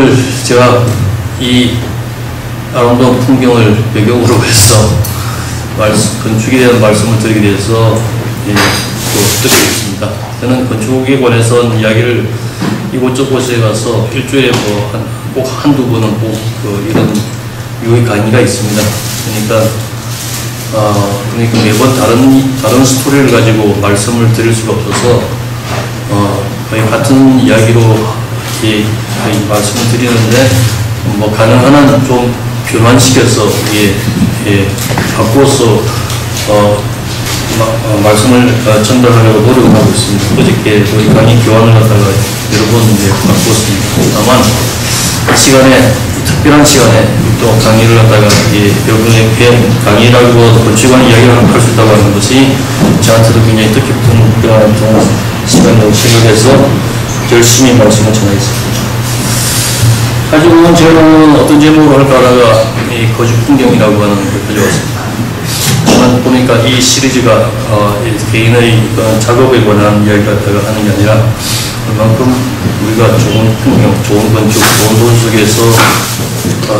오늘 제가 이 아름다운 풍경을 배경으로 해서 건축에 대한 말씀을 드리게 돼서 또 드리겠습니다. 저는 건축에 관해서 이야기를 이곳저곳에 가서 일주일에 꼭 한두 번은 꼭 이런 유의 강의가 있습니다. 그러니까 매번 다른 스토리를 가지고 말씀을 드릴 수가 없어서 거의 같은 이야기로 이렇게 말씀을 드리는데 가능한 한 좀 변환시켜서 바꿔서 말씀을 전달하려고 노력을 하고 있습니다. 어저께 저희 강의 교환을 하다가 여러 번 바꿨습니다. 다만 특별한 시간에 또 강의를 하다가 여러분에게 강의라고 건축관 이야기를 할 수 있다고 하는 것이 저한테도 굉장히 뜻깊은 시간이라고 생각해서 열심히 말씀을 전하겠습니다. 가지고 제목은 어떤 제목으로 할까 하다가 거주 풍경이라고 하는 걸 가져왔습니다. 저는 보니까 이 시리즈가 개인의 작업에 관한 이야기를 갖다가 하는 게 아니라 그만큼 우리가 좋은 풍경, 좋은 건축, 좋은 돈 속에서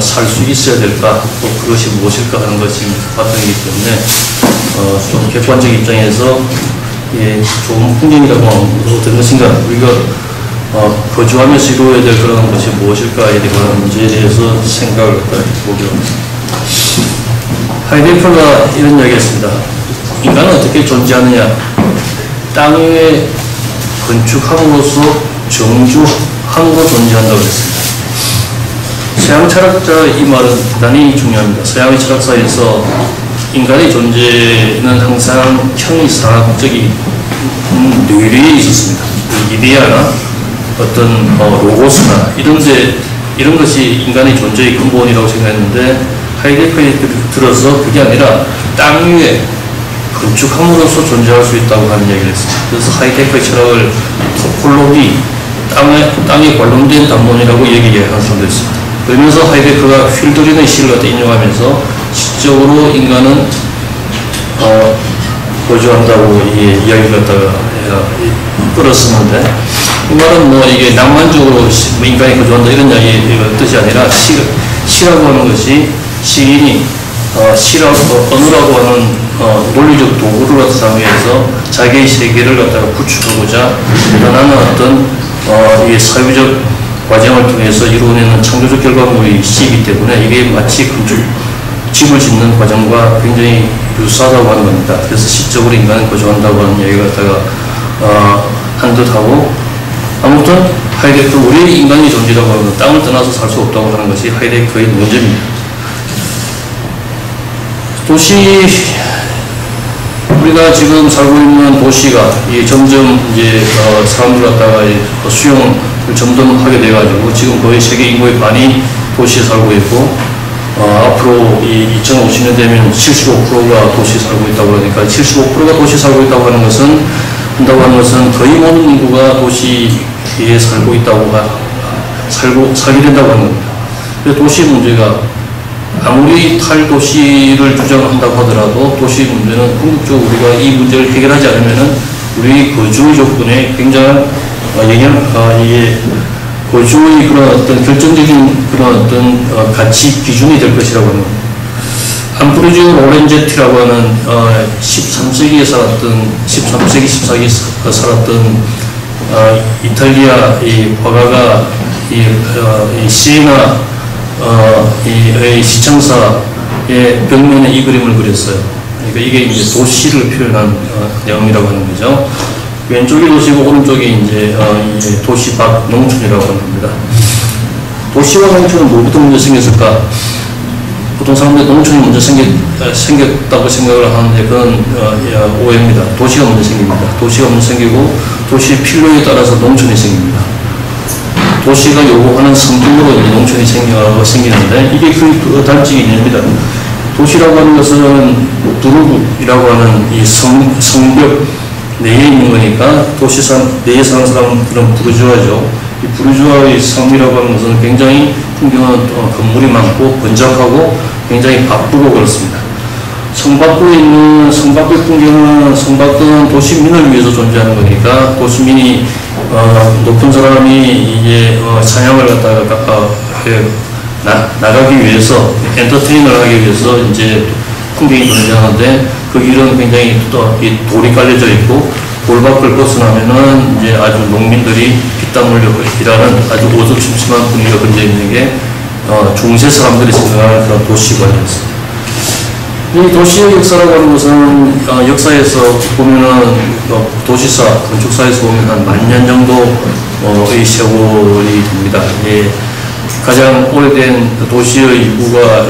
살 수 있어야 될까, 또 그것이 무엇일까 하는 것이 바탕이기 때문에 좀 객관적 입장에서 좋은 풍경이라고 하면 어떤 것인가, 우리가 거주하면서 이루어야 될 그런 것이 무엇일까에 대한 문제에 대해서 생각을 해보기로 합니다. 하이데거가 이런 이야기 했습니다. 인간은 어떻게 존재하느냐? 땅 위에 건축함으로써 정주함으로 존재한다고 했습니다. 서양 철학자의 이 말은 대단히 중요합니다. 서양의 철학사에서 인간의 존재는 항상 형이상학적인 뇌리에 있었습니다. 이데아나 어떤 로고스나 이런 것이 인간의 존재의 근본이라고 생각했는데, 하이데거에 들어서 그게 아니라 땅 위에 건축함으로써 존재할 수 있다고 하는 얘기를 했습니다. 그래서 하이데거의 철학을 토폴로기, 땅에 관련된 담론이라고 얘기하는 사람도 있습니다. 그러면서 하이데거가 휠드린의 시를 갖다 인용하면서 시적으로 인간은 거주한다고 이야기를 갖다가 끌었었는데, 이 말은 이게 낭만적으로 인간이 거주한다 이런 뜻이 아니라 시라고 하는 것이 시인이 언어라고 하는 논리적 도구를 갖다 사용해서 자기의 세계를 갖다가 구축하고자 일어나는 어떤 사회적 과정을 통해서 이루어내는 창조적 결과물이 시이기 때문에 이게 마치 집을 짓는 과정과 굉장히 유사하다고 하는 겁니다. 그래서 시적으로 인간은 거주한다고 하는 얘기를 갖다가 한 듯하고, 아무튼 하이데거, 우리 인간이 존재라고 하는 땅을 떠나서 살 수 없다고 하는 것이 하이데거의 논제입니다. 우리가 지금 살고 있는 도시가 점점 사람들 갖다가 수용을 점점 하게 돼가지고 지금 거의 세계 인구의 반이 도시에 살고 있고, 앞으로 2050년 되면 75%가 도시에 살고 있다고 그러니까 75%가 도시에 살고 있다고 하는 것은 거의 모든 인구가 도시에 살게 된다고 하는 겁니다. 그래서 도시 문제가 아무리 탈도시를 주장한다고 하더라도 도시 문제는 궁극적으로 우리가 이 문제를 해결하지 않으면은 우리 거주의 조건에 굉장한 거주의 그런 어떤 결정적인 그런 어떤 가치 기준이 될 것이라고 하는 겁니다. 암브로지오 로렌제티라고 하는 13세기, 14기 살았던 이탈리아 화가가 시에나 시청사의 벽면에 이 그림을 그렸어요. 그러니까 이게 이제 도시를 표현한 내용이라고 하는 거죠. 왼쪽이 도시고 오른쪽이 도시 밖 농촌이라고 하는 겁니다. 도시와 농촌은 뭐부터 먼저 생겼을까? 보통 사람들이 농촌이 먼저 생겼다고 생각을 하는데 그건 오해입니다. 도시가 먼저 생깁니다. 도시가 먼저 생기고 도시의 필요에 따라서 농촌이 생깁니다. 도시가 요구하는 성품으로 농촌이 생기는데 이게 그 단지 개념입니다. 도시라고 하는 것은 두루굿이라고 하는 이 성벽 내에 있는 거니까 내에 사는 사람들은 부르주아죠. 이 부르주아의 삶이라고 하는 것은 굉장히 풍경은 건물이 많고 번잡하고 굉장히 바쁘고 그렇습니다. 성밖의 풍경은 성밖은 도시민을 위해서 존재하는 거니까 도시민이 높은 사람이 이제 사냥을 갖다가 나가기 위해서 엔터테인을 하기 위해서 이제 풍경이 등장하는데 그 길은 굉장히 또 돌이 깔려져 있고 돌 밖을 벗어나면은 이제 아주 농민들이 피땀 흘려 일하는 아주 어두침침한 분위기가 번져 있는 게 중세 사람들이 생각하는 그런 도시관이었습니다. 이 도시의 역사라고 하는 것은 역사에서 보면은 도시사, 건축사에서 보면 한 10,000년 정도의 세월이 됩니다. 예, 가장 오래된 도시의 일부가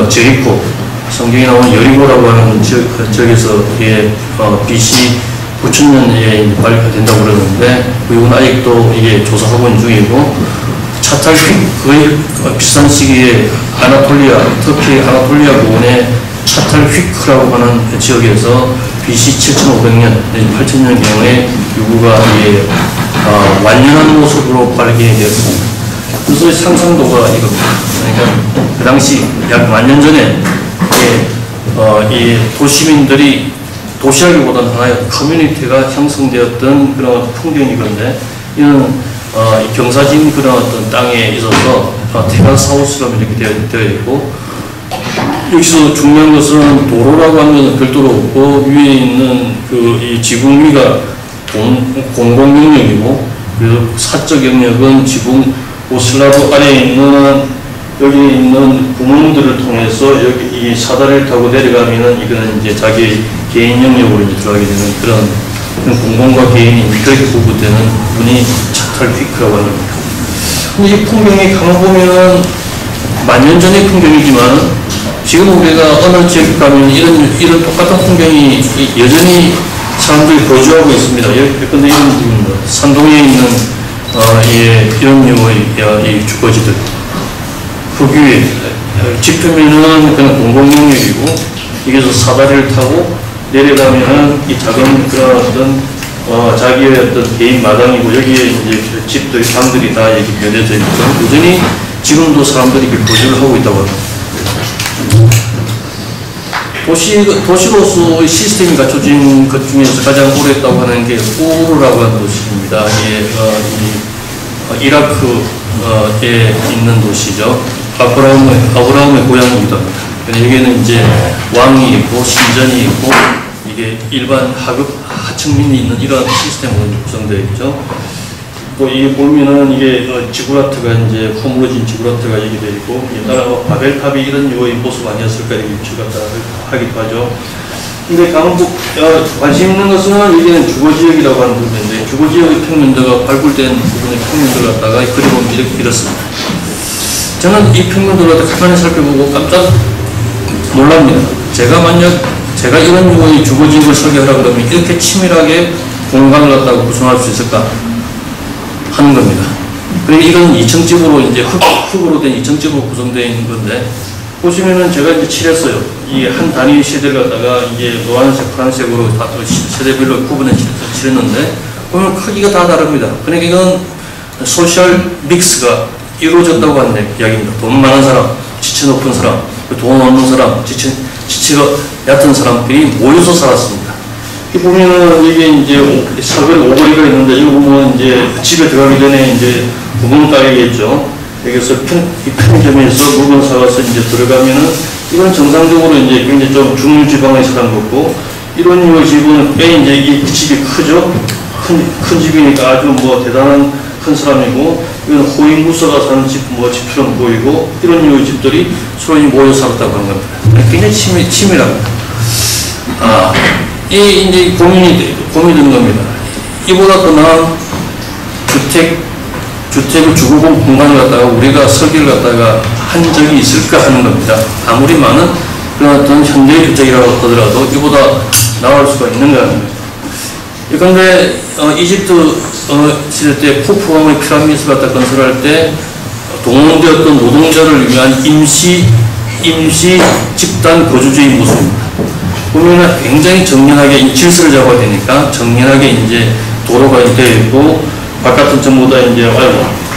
제리코, 성경에 나오는 여리고라고 하는 지역에서 BC 9,000년에 발표된다고 그러는데 이건 아직도 이게 조사하고 있는 중이고 차탈 거의 비슷한 시기에 터키 아나톨리아 부근의 차탈 휘크라고 하는 지역에서 BC 7,500년, 8,000년경에 유구가 완연한 모습으로 발견이 되었습니다. 그래서 상상도가 이겁니다. 그러니까 그 당시 약 10,000년 전에 이 도시민들이 도시하기보다는 하나의 커뮤니티가 형성되었던 그런 풍경이건데 이는 경사진 그런 어떤 땅에 있어서 테라스하우스처럼 이렇게 되어 있고 여기서 중요한 것은 도로라고 하는 것은 별도로 없고 위에 있는 이 지붕 위가 공공 영역이고 그래서 사적 영역은 지붕 슬라브 아래에 있는 여기 있는 구멍들을 통해서 여기 이 사다리를 타고 내려가면은 이거는 이제 자기 개인 영역으로 이제 들어가게 되는 그런 공공과 개인이 그렇게 구분되는 부분이 차탈 휘크라고 하는 겁니다. 근데 이 풍경이 가만 보면은 10,000년 전의 풍경이지만 지금 우리가 어느 지역에 가면 이런 똑같은 풍경이 여전히 사람들이 거주하고 있습니다. 근데 이런 부분입니다. 산동에 있는 이런 류의 이 주거지들. 그 위에 짚으면은 그냥 공공영역이고 여기서 사다리를 타고 내려가면은 이 작은 그런 어떤 자기의 어떤 개인 마당이고 여기에 이제 집들, 방들이 다 이렇게 면해져 있고 여전히 지금도 사람들이 이렇게 거주를 하고 있다고 합니다. 도시로서의 시스템이 갖춰진 것 중에서 가장 오래됐다고 하는 게 우르라고 하는 도시입니다. 이라크에 있는 도시죠. 아브라함의 고향이기도 합니다. 여기에는 이제 왕이 있고 신전이 있고 이게 일반 하층민이 있는 이런 시스템으로 구성되어 있죠. 또 이게 보면은 이게 지구라트가 이제 허물어진 지구라트가 여기 되어 있고 옛날에 바벨탑이 이런 류의 모습 아니었을까 이렇게 추가다 하기도 하죠. 근데 관심 있는 것은 여기는 주거지역이라고 하는 부분인데 주거지역의 평면도가 발굴된 부분의 평면도를 갖다가 그려보면 이렇습니다. 저는 이 평면도를 가만히 살펴보고 깜짝 놀랍니다. 제가 이런 류의 주거지역을 설계하라 그러면 이렇게 치밀하게 공간을 갖다가 구성할 수 있을까 하는 겁니다. 그리고 이건 2층집으로 이제 흙으로 된 2층집으로 구성되어 있는 건데 보시면은 제가 이제 칠했어요. 이 한 단위 세대를 갖다가 이제 노란색, 파란색으로 다 세대별로 구분해 칠했는데 보면 크기가 다 다릅니다. 그러니까 이건 소셜 믹스가 이루어졌다고 하는 이야기입니다. 돈 많은 사람, 지체 높은 사람, 돈 없는 사람, 지체가 얕은 사람들이 모여서 살았습니다. 이 보면은 이게 이제 사별 오거리가 있는데 이거 보면 이제 집에 들어가기 전에 이제 구멍 따이겠죠. 여기서 편의점에서 물건 사와서 이제 들어가면은 이건 정상적으로 이제 굉장히 좀 중지방에 사는 거고 이런 류의 집은 꽤 이제 이 집이 크죠. 큰 집이니까 아주 대단한 큰 사람이고 이건 호위무사가 사는 집처럼 보이고 이런 류의 집들이 서로 모여 살았다고 하는 겁니다. 굉장히 치밀합니다. 이제 고민이 드는 겁니다. 이보다 더 나은 주택을 주거 공간을 갖다가 우리가 설계를 갖다가 한 적이 있을까 하는 겁니다. 아무리 많은 그런 어떤 현대 주택이라고 하더라도 이보다 나올 수가 있는가 하는 겁니다. 그런데 이집트 시대 때 쿠푸왕의 피라미드를 갖다 건설할 때 동원되었던 노동자를 위한 임시 집단 거주지의 모습입니다. 보면 굉장히 정연하게 질서를 잡아야 되니까 정연하게 이제 도로가 되어 있고 바깥은 전부 다 이제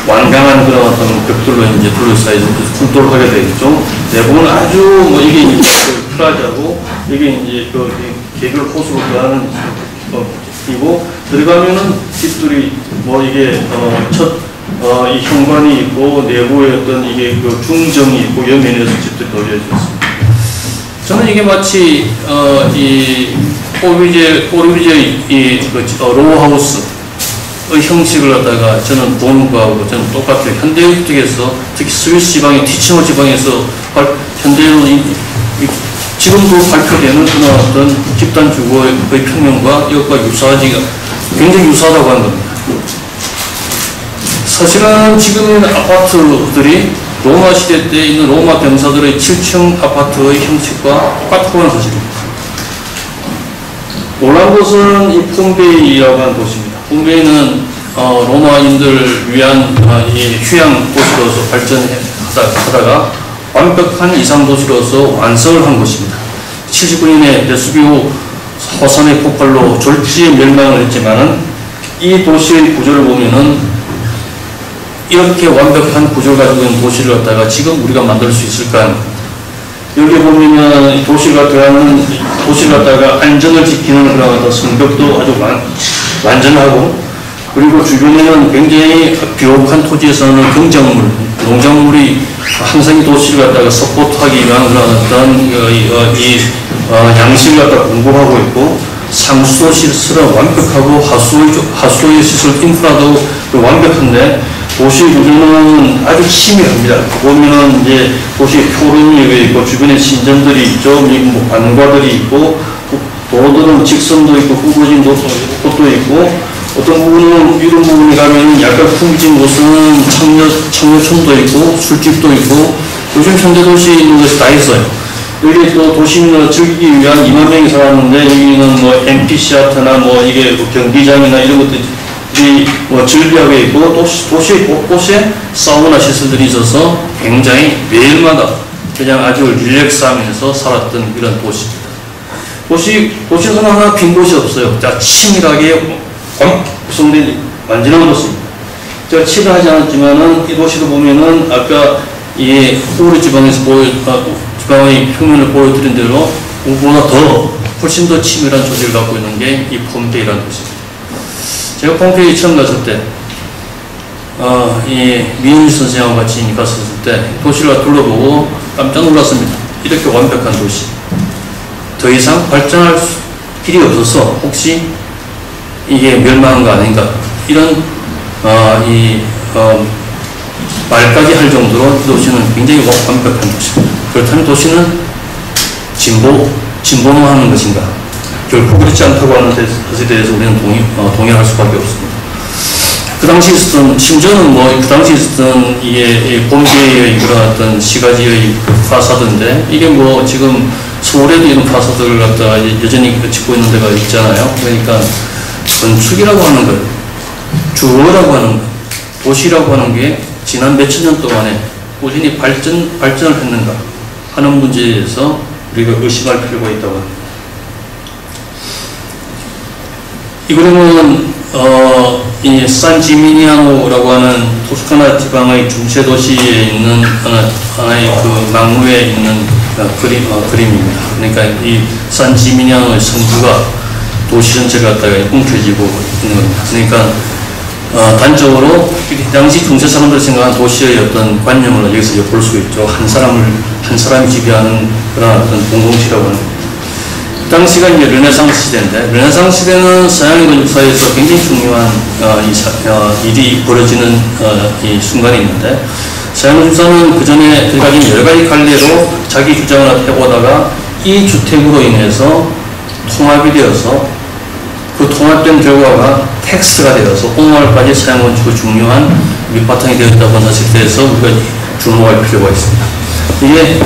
완강한 그런 어떤 벽돌로 이제 둘러싸여서 굴도를 하게 되어 있죠. 대부분 아주 이게 이제 플라자고 이게 이제 개별 호수로 들어가는 이고 들어가면은 집들이 뭐 이게 이 현관이 있고 내부에 어떤 이게 그 중정이 있고 옆면에서 집들이 놓여져 있습니다. 저는 이게 마치 이 오르비제 로우하우스의 형식을 갖다가 저는 보는 거하고 저는 똑같아요. 현대유럽 쪽에서 특히 스위스 지방의 티치모 지방에서 현대유럽 지금도 발표되는 그런 어떤 집단 주거의 평면과 이것과 유사하지가 굉장히 유사하다고 하는 겁니다. 사실은 지금 아파트들이 로마 시대 때 있는 로마 병사들의 7층 아파트의 형식과 똑같다고 하는 사실입니다. 놀라운 것은 이 폼페이라고 하는 곳입니다. 폼페이는 로마인들 위한 이 휴양 도시로서 발전하다가 완벽한 이상 도시로서 완성을 한 곳입니다. 79년에 베수비오 화산의 폭발로 졸지에 멸망을 했지만은 이 도시의 구조를 보면은 이렇게 완벽한 구조를 가지고 있는 도시를 갖다가 지금 우리가 만들 수 있을까? 여기 보면은 이 도시를 갖다가 안전을 지키는 그런 성벽도 아주 완전하고, 그리고 주변에는 굉장히 비옥한 토지에서는 경작물, 농작물이 항상 이 도시를 갖다가 서포트하기 위한 그런 어떤 양식을 갖다 공급하고 있고, 상수도 시설은 완벽하고 하수의 시설 인프라도 완벽한데 도시 구조는 아주 치밀합니다. 보면은 이제 도시 표른이 있고 주변에 신전들이 있죠. 뭐 관과들이 있고 도로들은 직선도 있고 구부진 곳도 있고, 어떤 부분은 이런 부분에 가면 약간 풍진 곳은 청년촌도 있고 술집도 있고 요즘 현대도시에 있는 것이 다 있어요. 여기 또 도시민을 즐기기 위한 2만 명이 살았는데 여기는 뭐 앰피시아트나 뭐 이게 뭐 경기장이나 이런 것들이 뭐 즐비하고 있고 도시 곳곳에 사우나 시설들이 있어서 굉장히 매일마다 그냥 아주 릴렉스하면서 살았던 이런 도시입니다. 도시에서는 하나 빈 곳이 없어요. 자, 치밀하게 구성된 완전한 도시입니다. 제가 칠을 하지 않았지만은 이 도시를 보면은 아까 이 우리 지방의 평면을 보여드린 대로 그보다 훨씬 더 치밀한 조직을 갖고 있는 게 이 폼페이라는 도시입니다. 제가 폼페이 처음 갔을 때, 이 미윤희 선생하고 같이 갔었을 때 도시를 둘러보고 깜짝 놀랐습니다. 이렇게 완벽한 도시. 더 이상 발전할 길이 없어서 혹시 이게 멸망한 거 아닌가. 이런, 말까지 할 정도로 도시는 굉장히 완벽한 도시입니다. 그렇다면 도시는 진보노하는 것인가? 결코 그렇지 않다고 하는 것에 대해서 우리는 동의할 수밖에 없습니다. 그 당시 있었던, 심지어는 그 당시 있었던 이게 폼페이의 그런 어떤 시가지의 파사드인데, 이게 지금 서울에도 이런 파사드를 갖다가 여전히 짓고 있는 데가 있잖아요. 그러니까 건축이라고 하는 것, 주거라고 하는 것, 도시라고 하는 게 지난 몇천 년 동안에 꾸준히 발전을 했는가 하는 문제에 대해서 우리가 의심할 필요가 있다고 합니다. 이 그림은 이 산지미니아노라고 하는 토스카나 지방의 중세 도시에 있는 하나의 그 막루에 있는 그림입니다. 그러니까 이 산지미니아노의 성부가 도시 전체를 갖다가 움켜쥐고 있는 겁니다. 그러니까 단적으로 당시 중세 사람들이 생각한 도시의 어떤 관념을 여기서 볼 수 있죠. 한 사람이 지배하는 그런 어떤 공동체라고 하는 겁니다. 당시가 이제 르네상스 시대인데, 르네상스 시대는 서양의 건축사에서 굉장히 중요한 일이 벌어지는 이 순간이 있는데, 서양 건축사는 그 전에 가진 여러 가지 관례로 자기 주장을 해보다가 이 주택으로 인해서 통합이 되어서 그 통합된 결과가 텍스트가 되어서 오늘날까지 서양 건축의 중요한 밑바탕이 되었다고 하는 것에 대해서 우리가 주목할 필요가 있습니다. 이게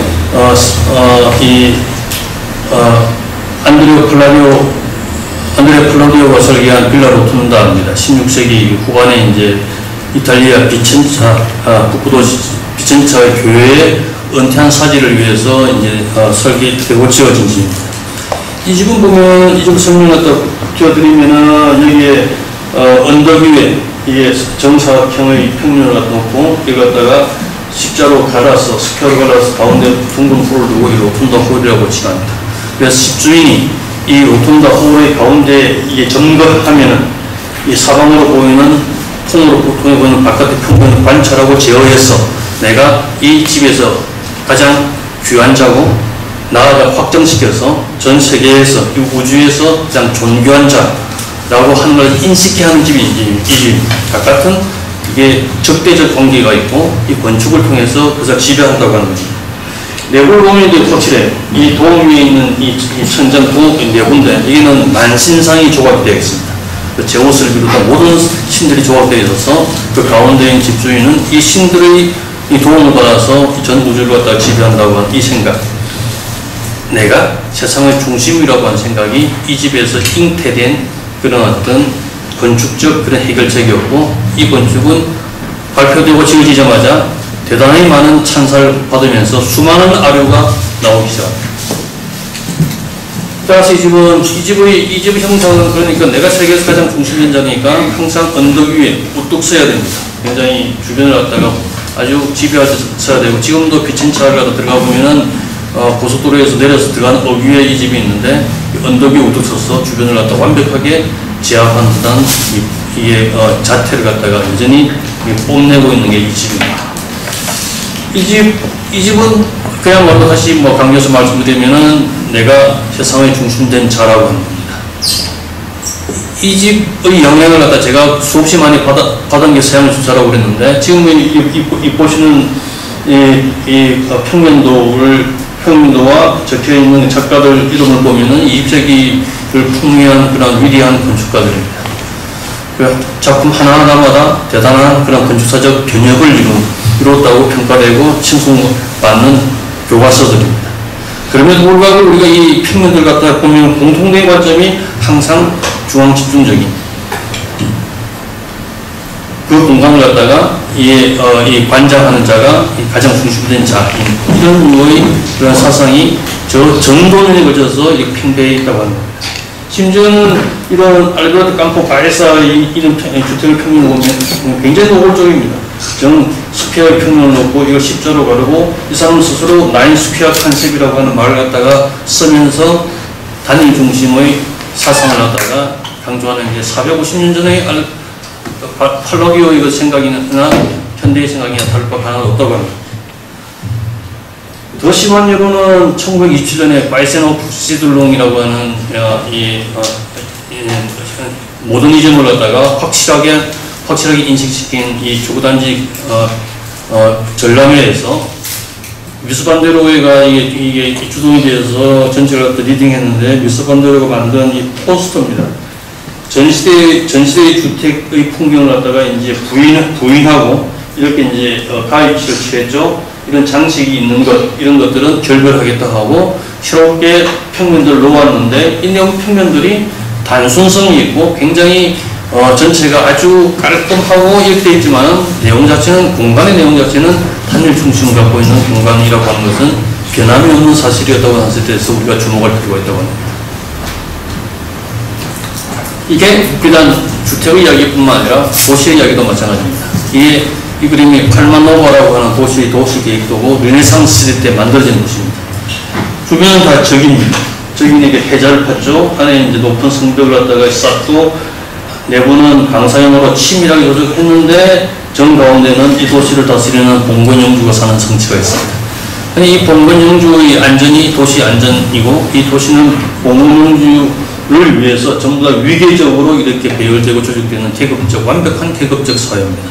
안드레 플라디오가 설계한 빌라 로톤다입니다. 16세기 후반에 이제 이탈리아 북부도시 비첸차의 교회의 은퇴한 사지를 위해서 이제 설계되고 지어진 집입니다. 이 집은 보면 이 집 설명을 띄워드리면은 여기에 언덕 위에 이게 정사각형의 평면을 갖다 놓고 이걸 갖다가 십자로 갈아서 스퀘어로 갈아서 가운데 둥근 홀을 두고 이 로톤다 홀이라고 칭합니다. 그래서 집주인이 이 로톤다 홀의 가운데 이게 점거하면은 이 사방으로 보이는 통으로 통해 보이는 바깥의 평면을 관찰하고 제어해서 내가 이 집에서 가장 귀한 자고 나아가 확정시켜서 전 세계에서 이 우주에서 가장 존귀한 자라고 하는 걸 인식해 하는 집이 이 집입니다. 같은 이게 적대적 관계가 있고 이 건축을 통해서 그것을 지배한다고 하는 겁니다. 내부를 보면 이제 확실해. 이 도움 위에 있는 이 천장 내부인데 여기는 만신상이 조각되어 있습니다. 제우스를 비롯한 모든 신들이 조각되어 있어서 그 가운데 있는 집주인은 이 신들의 이 도움을 받아서 전 우주를 갖다가 지배한다고 하는 이 생각. 내가 세상의 중심이라고 하는 생각이 이 집에서 잉태된 그런 어떤 건축적 그런 해결책이었고, 이 건축은 발표되고 지어지자마자 대단히 많은 찬사를 받으면서 수많은 아류가 나오기 시작합니다. 따라서 이 집의 형상은 그러니까 내가 세계에서 가장 중심 현장이니까 항상 언덕 위에 우뚝 서야 됩니다. 굉장히 주변을 갖다가 아주 지배하셔야 되고, 지금도 빛인 차를 갖다 들어가 보면은 고속도로에서 내려서 들어가는 업 위에 이 집이 있는데 언덕 위에 우뚝 서서 주변을 갖다 완벽하게 제압한 듯한 이게 자태를 갖다가 여전히 뽐내고 있는 게 이 집입니다. 이 집은 그야말로 다시 강조해서 말씀드리면은 내가 세상의 중심된 자라고 하는 겁니다. 이 집의 영향을 갖다 제가 수없이 많이 받은 게 서양 주사라고 그랬는데, 지금 이 보시는 이 평면도와 적혀 있는 작가들 이름을 보면은 20세기를 풍미한 그런 위대한 건축가들입니다. 그 작품 하나하나마다 대단한 그런 건축사적 변혁을 이뤘다고 평가되고 칭송받는 교과서들입니다. 그럼에도 불구하고 우리가 이 평면들 갖다 보면 공통된 관점이 항상 중앙 집중적인 그 공간을 갖다가 이 관장하는 자가 가장 중심된 자인 이런 류의 그런 사상이 저 정도년에 걸쳐서 팽배해 있다고 합니다. 심지어는 이런 알베르토 캄포 바에사의 이런 주택을 평면을 보면 굉장히 노골적입니다. 저는 스퀘어의 평면을 놓고 이걸 십자로 가르고 이 사람 스스로 나인 스퀘어 컨셉이라고 하는 말을 갖다가 쓰면서 단일 중심의 사상을 갖다가 강조하는 게 450년 전에 팔라디오의 생각이나 현대의 생각이나 다를 바가 하나도 없다고 합니다. 더 심한 예로는 1927년에 바이센 북시들롱이라고 하는 모더니즘을 갖다가 확실하게 인식시킨 이 주거단지 전람회에서 미스반데로가 이게 주동이 되어서 전체를 갖다 리딩했는데, 미스반데로가 만든 이 포스터입니다. 전시대의 주택의 풍경을 갖다가 이제 부인하고 이렇게 이제 가위치를 취했죠. 이런 장식이 있는 것, 이런 것들은 결별하겠다 하고 새롭게 평면들을 놓았는데, 이 내용 평면들이 단순성이 있고 굉장히 전체가 아주 깔끔하고 이렇게 되어 있지만 내용 자체는, 공간의 내용 자체는 단일 중심을 갖고 있는 공간이라고 하는 것은 변함이 없는 사실이었다고 하는 것에 대해서 우리가 주목할 필요가 있다고 합니다. 이게 비단 주택의 이야기뿐만 아니라 도시의 이야기도 마찬가지입니다. 이 그림이 팔마노바라고 하는 도시 계획도고 르네상스 시대 때 만들어진 도시입니다. 주변은 다 적입니다. 적인에게 해자를 팠죠. 안에 이제 높은 성벽을 갖다가 쌓고 내부는 강사형으로 치밀하게 조직했는데 정 가운데는 이 도시를 다스리는 봉건영주가 사는 성취가 있습니다. 이 봉건영주의 안전이 도시 안전이고, 이 도시는 봉건영주를 위해서 전부 다 위계적으로 이렇게 배열되고 조직되는 완벽한 계급적 사회입니다.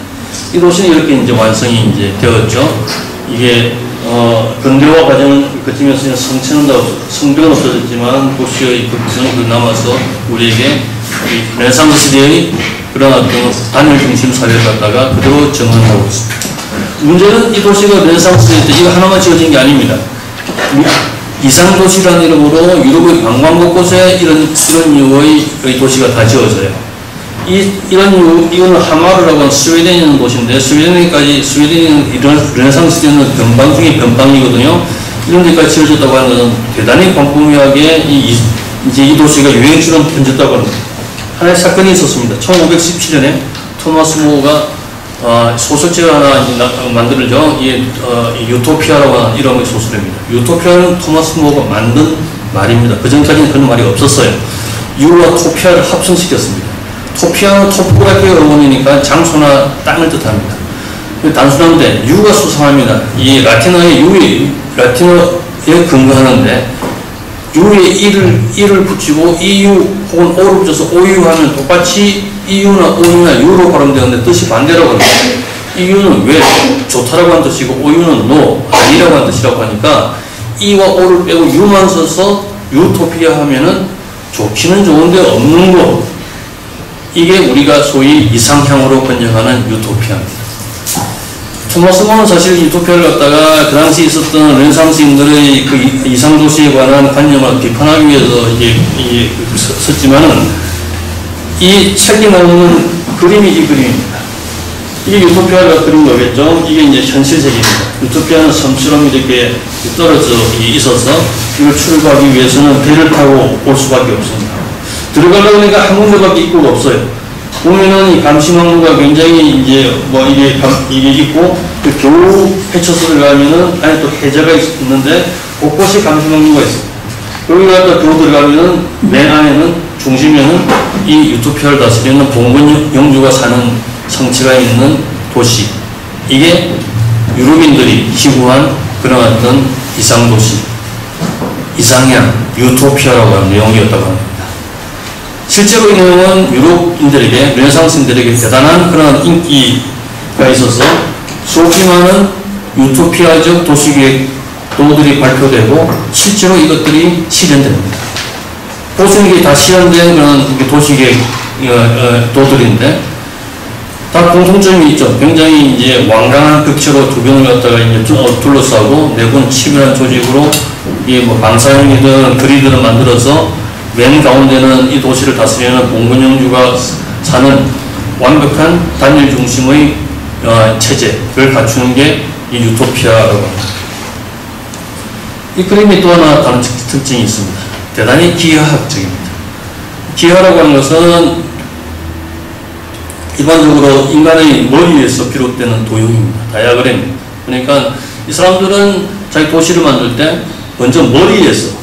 이 도시는 이렇게 이제 완성이 이제 되었죠. 이게 근대화 과정을 거치면서 성벽은 없어졌지만 도시의 극성이 남아서 우리에게 르네상스 시대의 그런 어떤 단일 중심 사회를 갖다가 그대로 정언하고 있습니다. 문제는 이 도시가 르네상스 시대 때 이거 하나만 지어진 게 아닙니다. 이상도시라는 이름으로 유럽의 방방 곳곳에 이런 류의 도시가 다 지어져요. 이거는 하마르라고 하는 스웨덴에 있는 도시인데, 스웨덴이 이런 르네상스 시대는 변방 중에 변방이거든요. 이런 데까지 지어졌다고 하는 것은 대단히 광범위하게 이 도시가 유행처럼 번졌다고 합니다. 하나의 사건이 있었습니다. 1517년에 토마스 모어가 소설책을 하나 만들죠. 이게 유토피아라고 하는 이름의 소설입니다. 유토피아는 토마스 모어가 만든 말입니다. 그전까지는 그런 말이 없었어요. U와 토피아를 합성시켰습니다. 토피아는 토포그래피의 어원이니까 장소나 땅을 뜻합니다. 단순한데 U가 수상합니다. 이 라틴어의 근거하는데 U에 E를 붙이고 EU 혹은 O를 붙여서 OU 하면 똑같이 EU나 OU나 U로 발음되는데 뜻이 반대라고 합니다. EU는 왜 좋다라고 하는 뜻이고 OU는 no, 아니라고 하는 뜻이라고 하니까 E와 O를 빼고 U만 써서 유토피아 하면은 좋기는 좋은데 없는 거. 이게 우리가 소위 이상향으로 번역하는 유토피아입니다. 토마스 먼은 사실 유토피아를 갖다가 그 당시 있었던 르네상스인들의 그 이상도시에 관한 관념을 비판하기 위해서 이게 썼지만은 이 책이 나오는 그림이 이 그림입니다. 이게 유토피아가 그린 거겠죠. 이게 이제 현실 세계입니다. 유토피아는 섬처럼 이렇게 떨어져 있어서 이걸 출발하기 위해서는 배를 타고 올 수밖에 없습니다. 들어가려고 하니까 한 군데밖에 입구가 없어요. 보면은 이 감시망루가 굉장히 이제 뭐 이게 있고 겨우 헤쳐서 들어가면은 안에 또 해저가 있는데 곳곳이 감시망루가 있습니다. 여기 갖다 겨우 들어가면은 맨 안에는 중심에는 이 유토피아를 다스리는 봉건 영주가 사는 성취가 있는 도시. 이게 유럽인들이 희구한 그런 어떤 이상도시, 이상향, 유토피아라고 하는 내용이었다고 합니다. 실제로 이 내용은 유럽인들에게, 르네상스인들에게 대단한 그런 인기가 있어서 수없이 많은 유토피아적 도시계획도들이 발표되고 실제로 이것들이 실현됩니다. 보시는 게 다 실현된 그런 도시계획도들인데 다 공통점이 있죠. 굉장히 이제 완강한 벽체로 두 변을 갖다가 이제 둘러싸고 내부는 치밀한 조직으로 이게 뭐 방사형이든 그리드를 만들어서 맨 가운데는 이 도시를 다스리는 봉건영주가 사는 완벽한 단일 중심의 체제를 갖추는 게 이 유토피아라고 합니다. 이 그림이 또 하나 다른 특징이 있습니다. 대단히 기하학적입니다. 기하라고 하는 것은 일반적으로 인간의 머리에서 비롯되는 도형입니다. 다이아그램입니다. 그러니까 이 사람들은 자기 도시를 만들 때 먼저 머리에서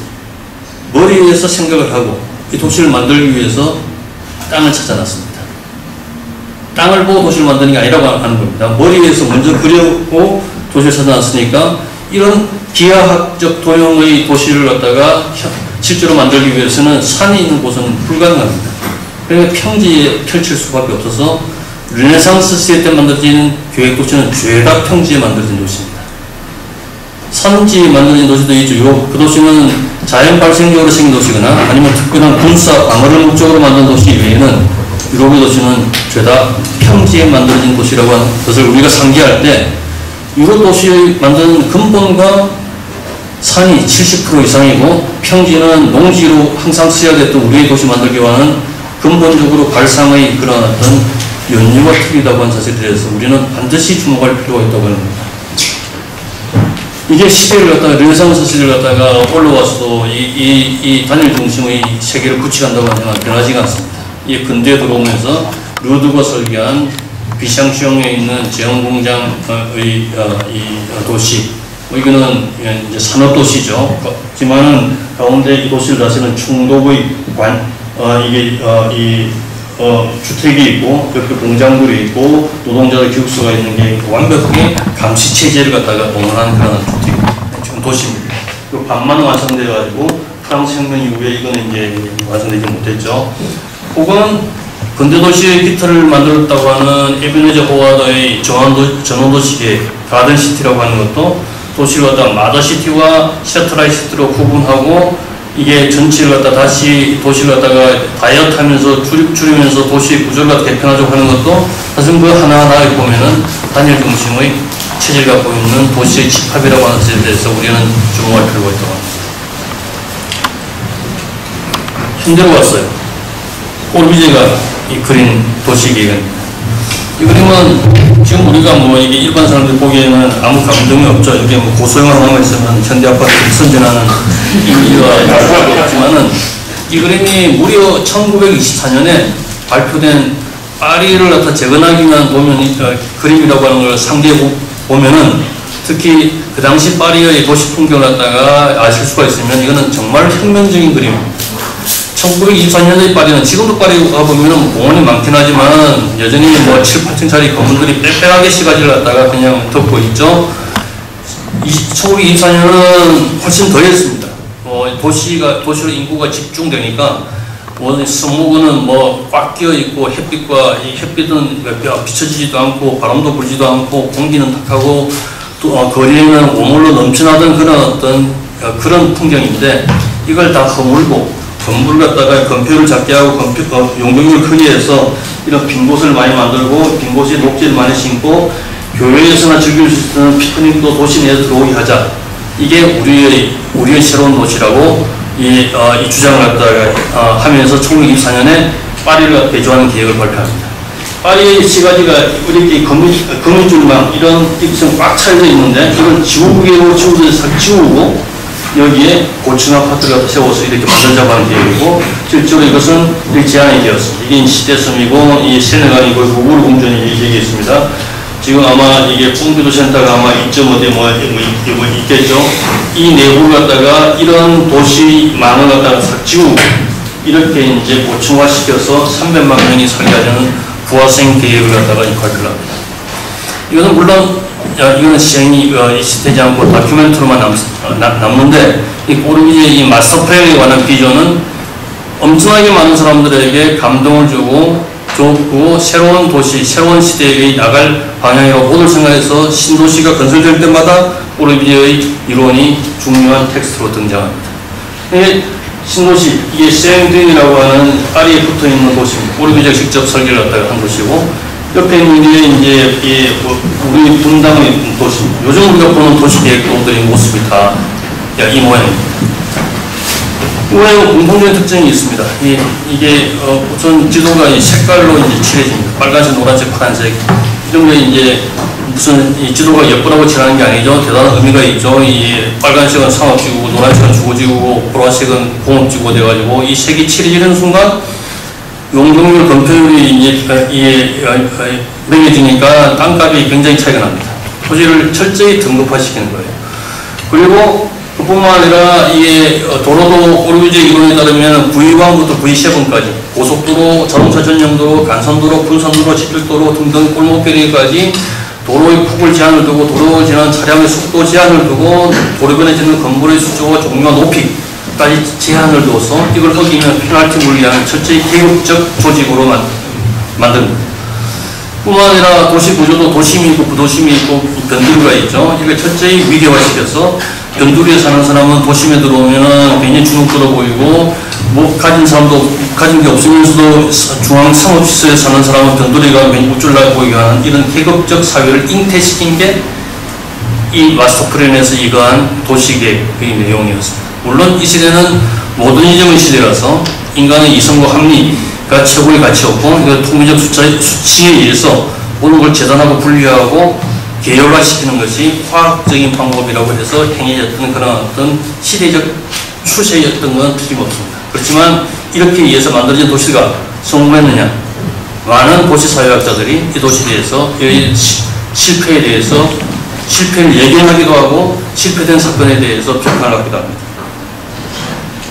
생각을 하고 이 도시를 만들기 위해서 땅을 찾아놨습니다. 땅을 보고 도시를 만드는 게 아니라고 하는 겁니다. 머리에서 먼저 그려고 도시를 찾아놨으니까 이런 기하학적 도형의 도시를 갖다가 실제로 만들기 위해서는 산이 있는 곳은 불가능합니다. 그러니까 평지에 펼칠 수밖에 없어서 르네상스 시대 때 만들어진 계획도시는 죄다 평지에 만들어진 도시입니다. 산지에 만들어진 도시도 있죠. 그 도시는 자연 발생적으로 생긴 도시거나 아니면 특별한 군사 방어를 목적으로 만든 도시 외에는 유럽의 도시는 죄다 평지에 만들어진 도시라고 하는 것을 우리가 상기할 때 유럽 도시를 만드는 근본과 산이 70% 이상이고 평지는 농지로 항상 써야 됐던 우리의 도시 만들기와는 근본적으로 발상의 그런 어떤 연유가 틀리다고 하는 사실에 대해서 우리는 반드시 주목할 필요가 있다고 하는 겁니다. 이게 시대를 갖다가 르네상스 시대를 갖다가 올라와서도 이 단일 중심의 세계를 구축한다고 하는 변하지가 않습니다. 이 근대에 들어오면서 루드가 설계한 비샹시옹에 있는 제형공장의 도시, 이거는 이제 산업도시죠. 하지만은 가운데 이 도시를 다스리는 충독의 주택이 있고 옆에 공장들이 있고 노동자들 기숙사가 있는 게 완벽하게 감시 체제를 갖다가 동원하는 그런 지금 도시입니다. 그 반만 완성돼가지고 프랑스 혁명 이후에 이거는 이제 완성되지 못했죠. 혹은 근대도시의 기틀을 만들었다고 하는 에베네저 호와드의 전원도시계 가든시티라고 하는 것도 도시를 갖다 마더시티와 셔틀라이시티로 구분하고 이게 전체를 갖다 다시 도시를 갖다가 다이어트 하면서 줄이면서 도시의 구조를 갖다 개편하자고 하는 것도 사실 그 하나하나에 보면은 단일 중심의 체제를 갖고 있는 도시의 집합이라고 하는 것에 대해서 우리는 주목할 필요가 있다고 합니다. 현재로 왔어요. 오르비제가 이 그린 도시계획입니다. 이 그림은 지금 우리가 뭐 이게 일반 사람들 보기에는 아무 감동이 없죠. 이게 뭐 고소형을 하나만 있으면 현대 아파트를 선전하는 의미가 없지만은 이 그림이 무려 1924년에 발표된 파리를 갖다 재건하기 위한 그림이라고 하는 걸 상대해 보면은 특히 그 당시 파리의 도시 풍경을 갖다가 아실 수가 있으면 이거는 정말 혁명적인 그림입니다. 1924년의 파리는 지금도 파리 가보면 공원이 많긴 하지만 여전히 뭐 7, 8층짜리 건물들이 빽빽하게 시가지를 갖다가 그냥 덮고 있죠. 1924년은 훨씬 더했습니다. 도시로 인구가 집중되니까 스모그는 뭐 꽉 끼어 있고 햇빛과 이 햇빛은 비춰지지도 않고 바람도 불지도 않고 공기는 탁하고 또 거리에는 오물로 넘쳐나던 그런 풍경인데 이걸 다 허물고 건물을 갖다가 건폐율을 작게 하고 용적률을 크게 해서 이런 빈 곳을 많이 만들고 빈 곳에 녹지를 많이 심고 교외에서나 즐길 수 있는 피크닉도 도시 내에서 들어오게 하자. 이게 우리의 새로운 도시라고 이 주장을 갖다가 하면서 1924년에 파리를 개조하는 계획을 발표합니다. 파리 시가지가 이렇게 거미줄망 이런 입성 꽉 차여져 있는데 이걸 지우개로 지우고 여기에 고층 아파트를 세워서 이렇게 만들자고 하는 계획이고 실제로 이것은 제안이 되었습니다. 이게 시대섬이고 이 세네강이고 우르 궁전이 여기 있습니다. 지금 아마 이게 뽕비도 센터가 아마 2.5대 이거 있겠죠. 이 내부를 갖다가 이런 도시망을 갖다가 싹 지우고 이렇게 이제 고층화시켜서 300만 명이 살게 하려는 부화생 계획을 갖다가 발표를 합니다. 이거는 물론 이거는 시행이 되지 않고 다큐멘터로만 남는데 이 꼬르비제의 이 마스터 플랜에 관한 비전은 엄청나게 많은 사람들에게 감동을 주고 좋고 새로운 도시, 새로운 시대에 나갈 방향이라고 모두 생각해서 신도시가 건설될 때마다 꼬르비제의 이론이 중요한 텍스트로 등장합니다. 신도시, 이게 생드린이라고 하는 파리에 붙어 있는 도시입니다. 꼬르비제가 직접 설계를 갖다가 한 도시고 옆에 있는 게 이제 우리 분당의 도시입니다. 요즘 우리가 보는 도시 계획도들의 모습이 다 이 모양입니다. 이 모양은 공통적인 특징이 있습니다. 이게 우선 지도가 이 색깔로 이제 칠해집니다. 빨간색, 노란색, 파란색 이런 게 이제 무슨 이 지도가 예쁘다고 칠하는 게 아니죠. 대단한 의미가 있죠. 이 빨간색은 상업지구고 노란색은 주거지구고 보라색은 공업지구가 돼가지고 이 색이 칠해지는 순간 용적률 건폐율이 이제 매겨지니까 땅값이 굉장히 차이가 납니다. 토지를 철저히 등급화시키는 거예요. 그리고 그뿐만 아니라 이게 도로도 꼬르비제 이론에 따르면 V1부터 V7까지 고속도로, 자동차 전용도로, 간선도로, 분선도로, 직결도로 등등 골목거리까지 도로의 폭을 제한을 두고 도로 지나는 차량의 속도 제한을 두고 도로변에 짓는 건물의 수조와 종류와 높이까지 제한을 둬서 이걸 어기면 페널티 물리하는 철저히 계급적 조직으로 만듭니다. 뿐만 아니라 도시 구조도 도심이 있고 부도심이 있고 변두리가 있죠. 이걸 철저히 위계화시켜서 변두리에 사는 사람은 도심에 들어오면은 굉장히 주눅들어 보이고 뭐 가진 사람도 가진 게 없으면서도 중앙 상업시설에 사는 사람은 변두리가 우쭐나 보이게 하는 이런 계급적 사회를 잉태시킨 게 이 마스터 플랜에서 이거한 도시계획의 내용이었습니다. 물론 이 시대는 모더니즘의 시대라서 인간의 이성과 합리가 최고의 가치였고 이거 통계적 수치에 의해서 모든 걸 재단하고 분리하고 계열화시키는 것이 화학적인 방법이라고 해서 행해졌던 그런 어떤 시대적 추세였던 건 틀림없습니다. 그렇지만 이렇게 위해서 만들어진 도시가 성공했느냐? 많은 도시사회학자들이 이 도시에 대해서 이 실패에 대해서 실패를 예견하기도 하고 실패된 사건에 대해서 비판을 하기도 합니다.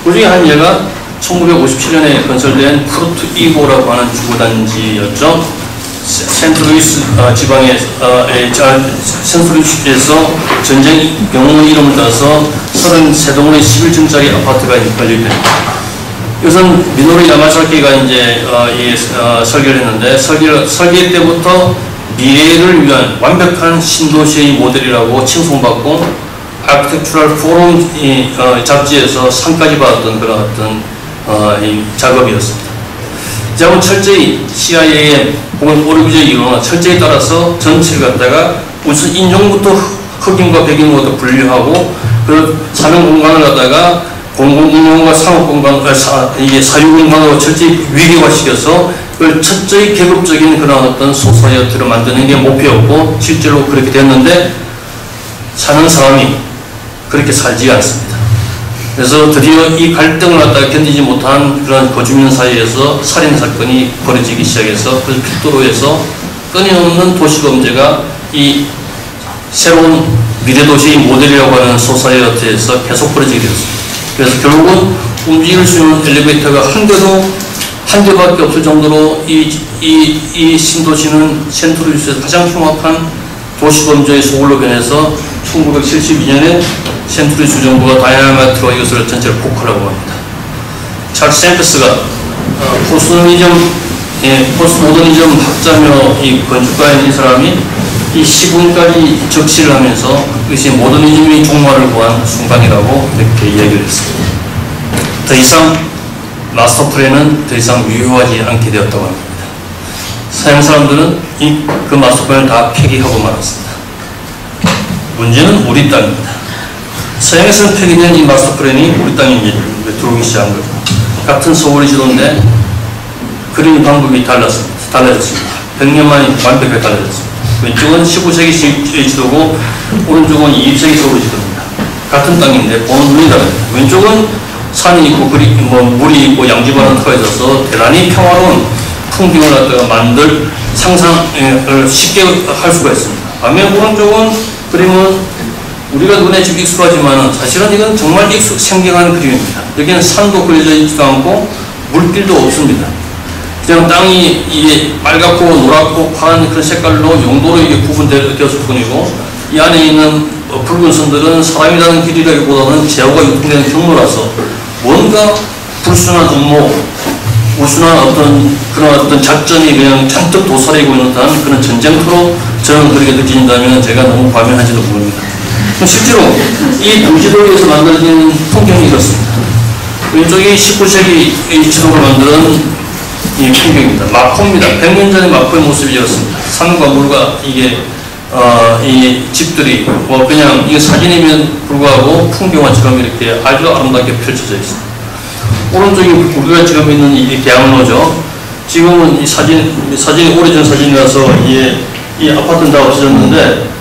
그 중에 한 예가 1957년에 건설된 프루트 이고라고 하는 주거단지였죠. 센트루이스 지방의 센트루이스에서 전쟁 영웅의 이름을 따서 33동의 11층짜리 아파트가 건립됩니다. 이것은 미노루 야마자키가 이제 설계를 했는데 설계 때부터 미래를 위한 완벽한 신도시의 모델이라고 칭송받고 아키텍처럴 포럼 잡지에서 상까지 받았던 그런 어떤 작업이었습니다. 이 작업은 철저히 CIAM 혹은 꼬르비제 이론을 철저히 따라서 전체를 갖다가 우선 인종부터 흑인과 백인부터 분류하고 그 사는 공간을 갖다가 공공공간과 상업공간, 이게 사유공간으로 철저히 위계화시켜서 그걸 철저히 계급적인 그런 어떤 소사이어티를 만드는 게 목표였고 실제로 그렇게 됐는데 사는 사람이 그렇게 살지 않습니다. 그래서 드디어 이 갈등을 갖다가 견디지 못한 그런 거주민 사이에서 살인사건이 벌어지기 시작해서 그 필두로 해서 끊임없는 도시범죄가 이 새로운 미래 도시 모델이라고 하는 소사이어티에서 계속 벌어지게 되었습니다. 그래서 결국은 움직일 수 있는 엘리베이터가 한 개밖에 없을 정도로 이 신도시는 센트루이스에서 가장 흉악한 도시범죄의 소굴로 변해서 1972년에 센트루이스 정부가 다이나마이트로 이것을 전체를 폭발하고 합니다. 찰스 샘프스가 포스트모더니즘 학자며 이 건축가인 이 사람이 이 시분까지 적시를 하면서 이것이 모더니즘이 종말을 구한 순간이라고 이렇게 이야기를 했습니다. 더 이상 마스터 플랜은 더 이상 유효하지 않게 되었다고 합니다. 서양 사람들은 그 마스터 플랜을 다 폐기하고 말았습니다. 문제는 우리 땅입니다. 서양에서는 폐기된 이 마스터 플랜이 우리 땅에 이제 들어오기 시작한 거죠. 같은 서울의 지도인데 그림 방법이 달라졌습니다. 100년 만에 완벽하게 달라졌습니다. 왼쪽은 19세기 지도고 오른쪽은 20세기 서울의 지도입니다. 같은 땅인데 보는 눈이 다릅니다. 왼쪽은 산이 있고 물이 있고 양지바는 터져서 대단히 평화로운 풍경을 갖다가 상상을 쉽게 할 수가 있습니다. 반면 오른쪽은 그림은 우리가 눈에 좀 익숙하지만 사실은 이건 정말 생경한 그림입니다. 여기는 산도 그려져 있지도 않고 물길도 없습니다. 그냥 땅이 이게 빨갛고 노랗고 파란 그런 색깔로 용도로 이게 구분되었을 뿐이고 이 안에 있는 붉은 선들은 사람이라는 길이라기보다는 제호가 유통되는 경로라서 뭔가 불순한 음모, 우순한 어떤 작전이 그냥 잔뜩 도사리고 있는 듯한 그런 전쟁터로 저는 그렇게 느낀다면 제가 너무 과민한지도 모릅니다. 실제로 이 동지도에서 만들어진 풍경이 이렇습니다. 왼쪽이 19세기 지도를 만든 이 풍경입니다. 마포입니다. 100년 전의 마포의 모습이 이렇습니다. 산과 물과 이 집들이 그냥 이게 사진이면 불구하고 풍경화처럼 이렇게 아주 아름답게 펼쳐져 있습니다. 오른쪽이 우리가 지금 있는 이 대학로죠. 지금은 이 사진이 오래전 사진이라서 이 아파트는 다 없어졌는데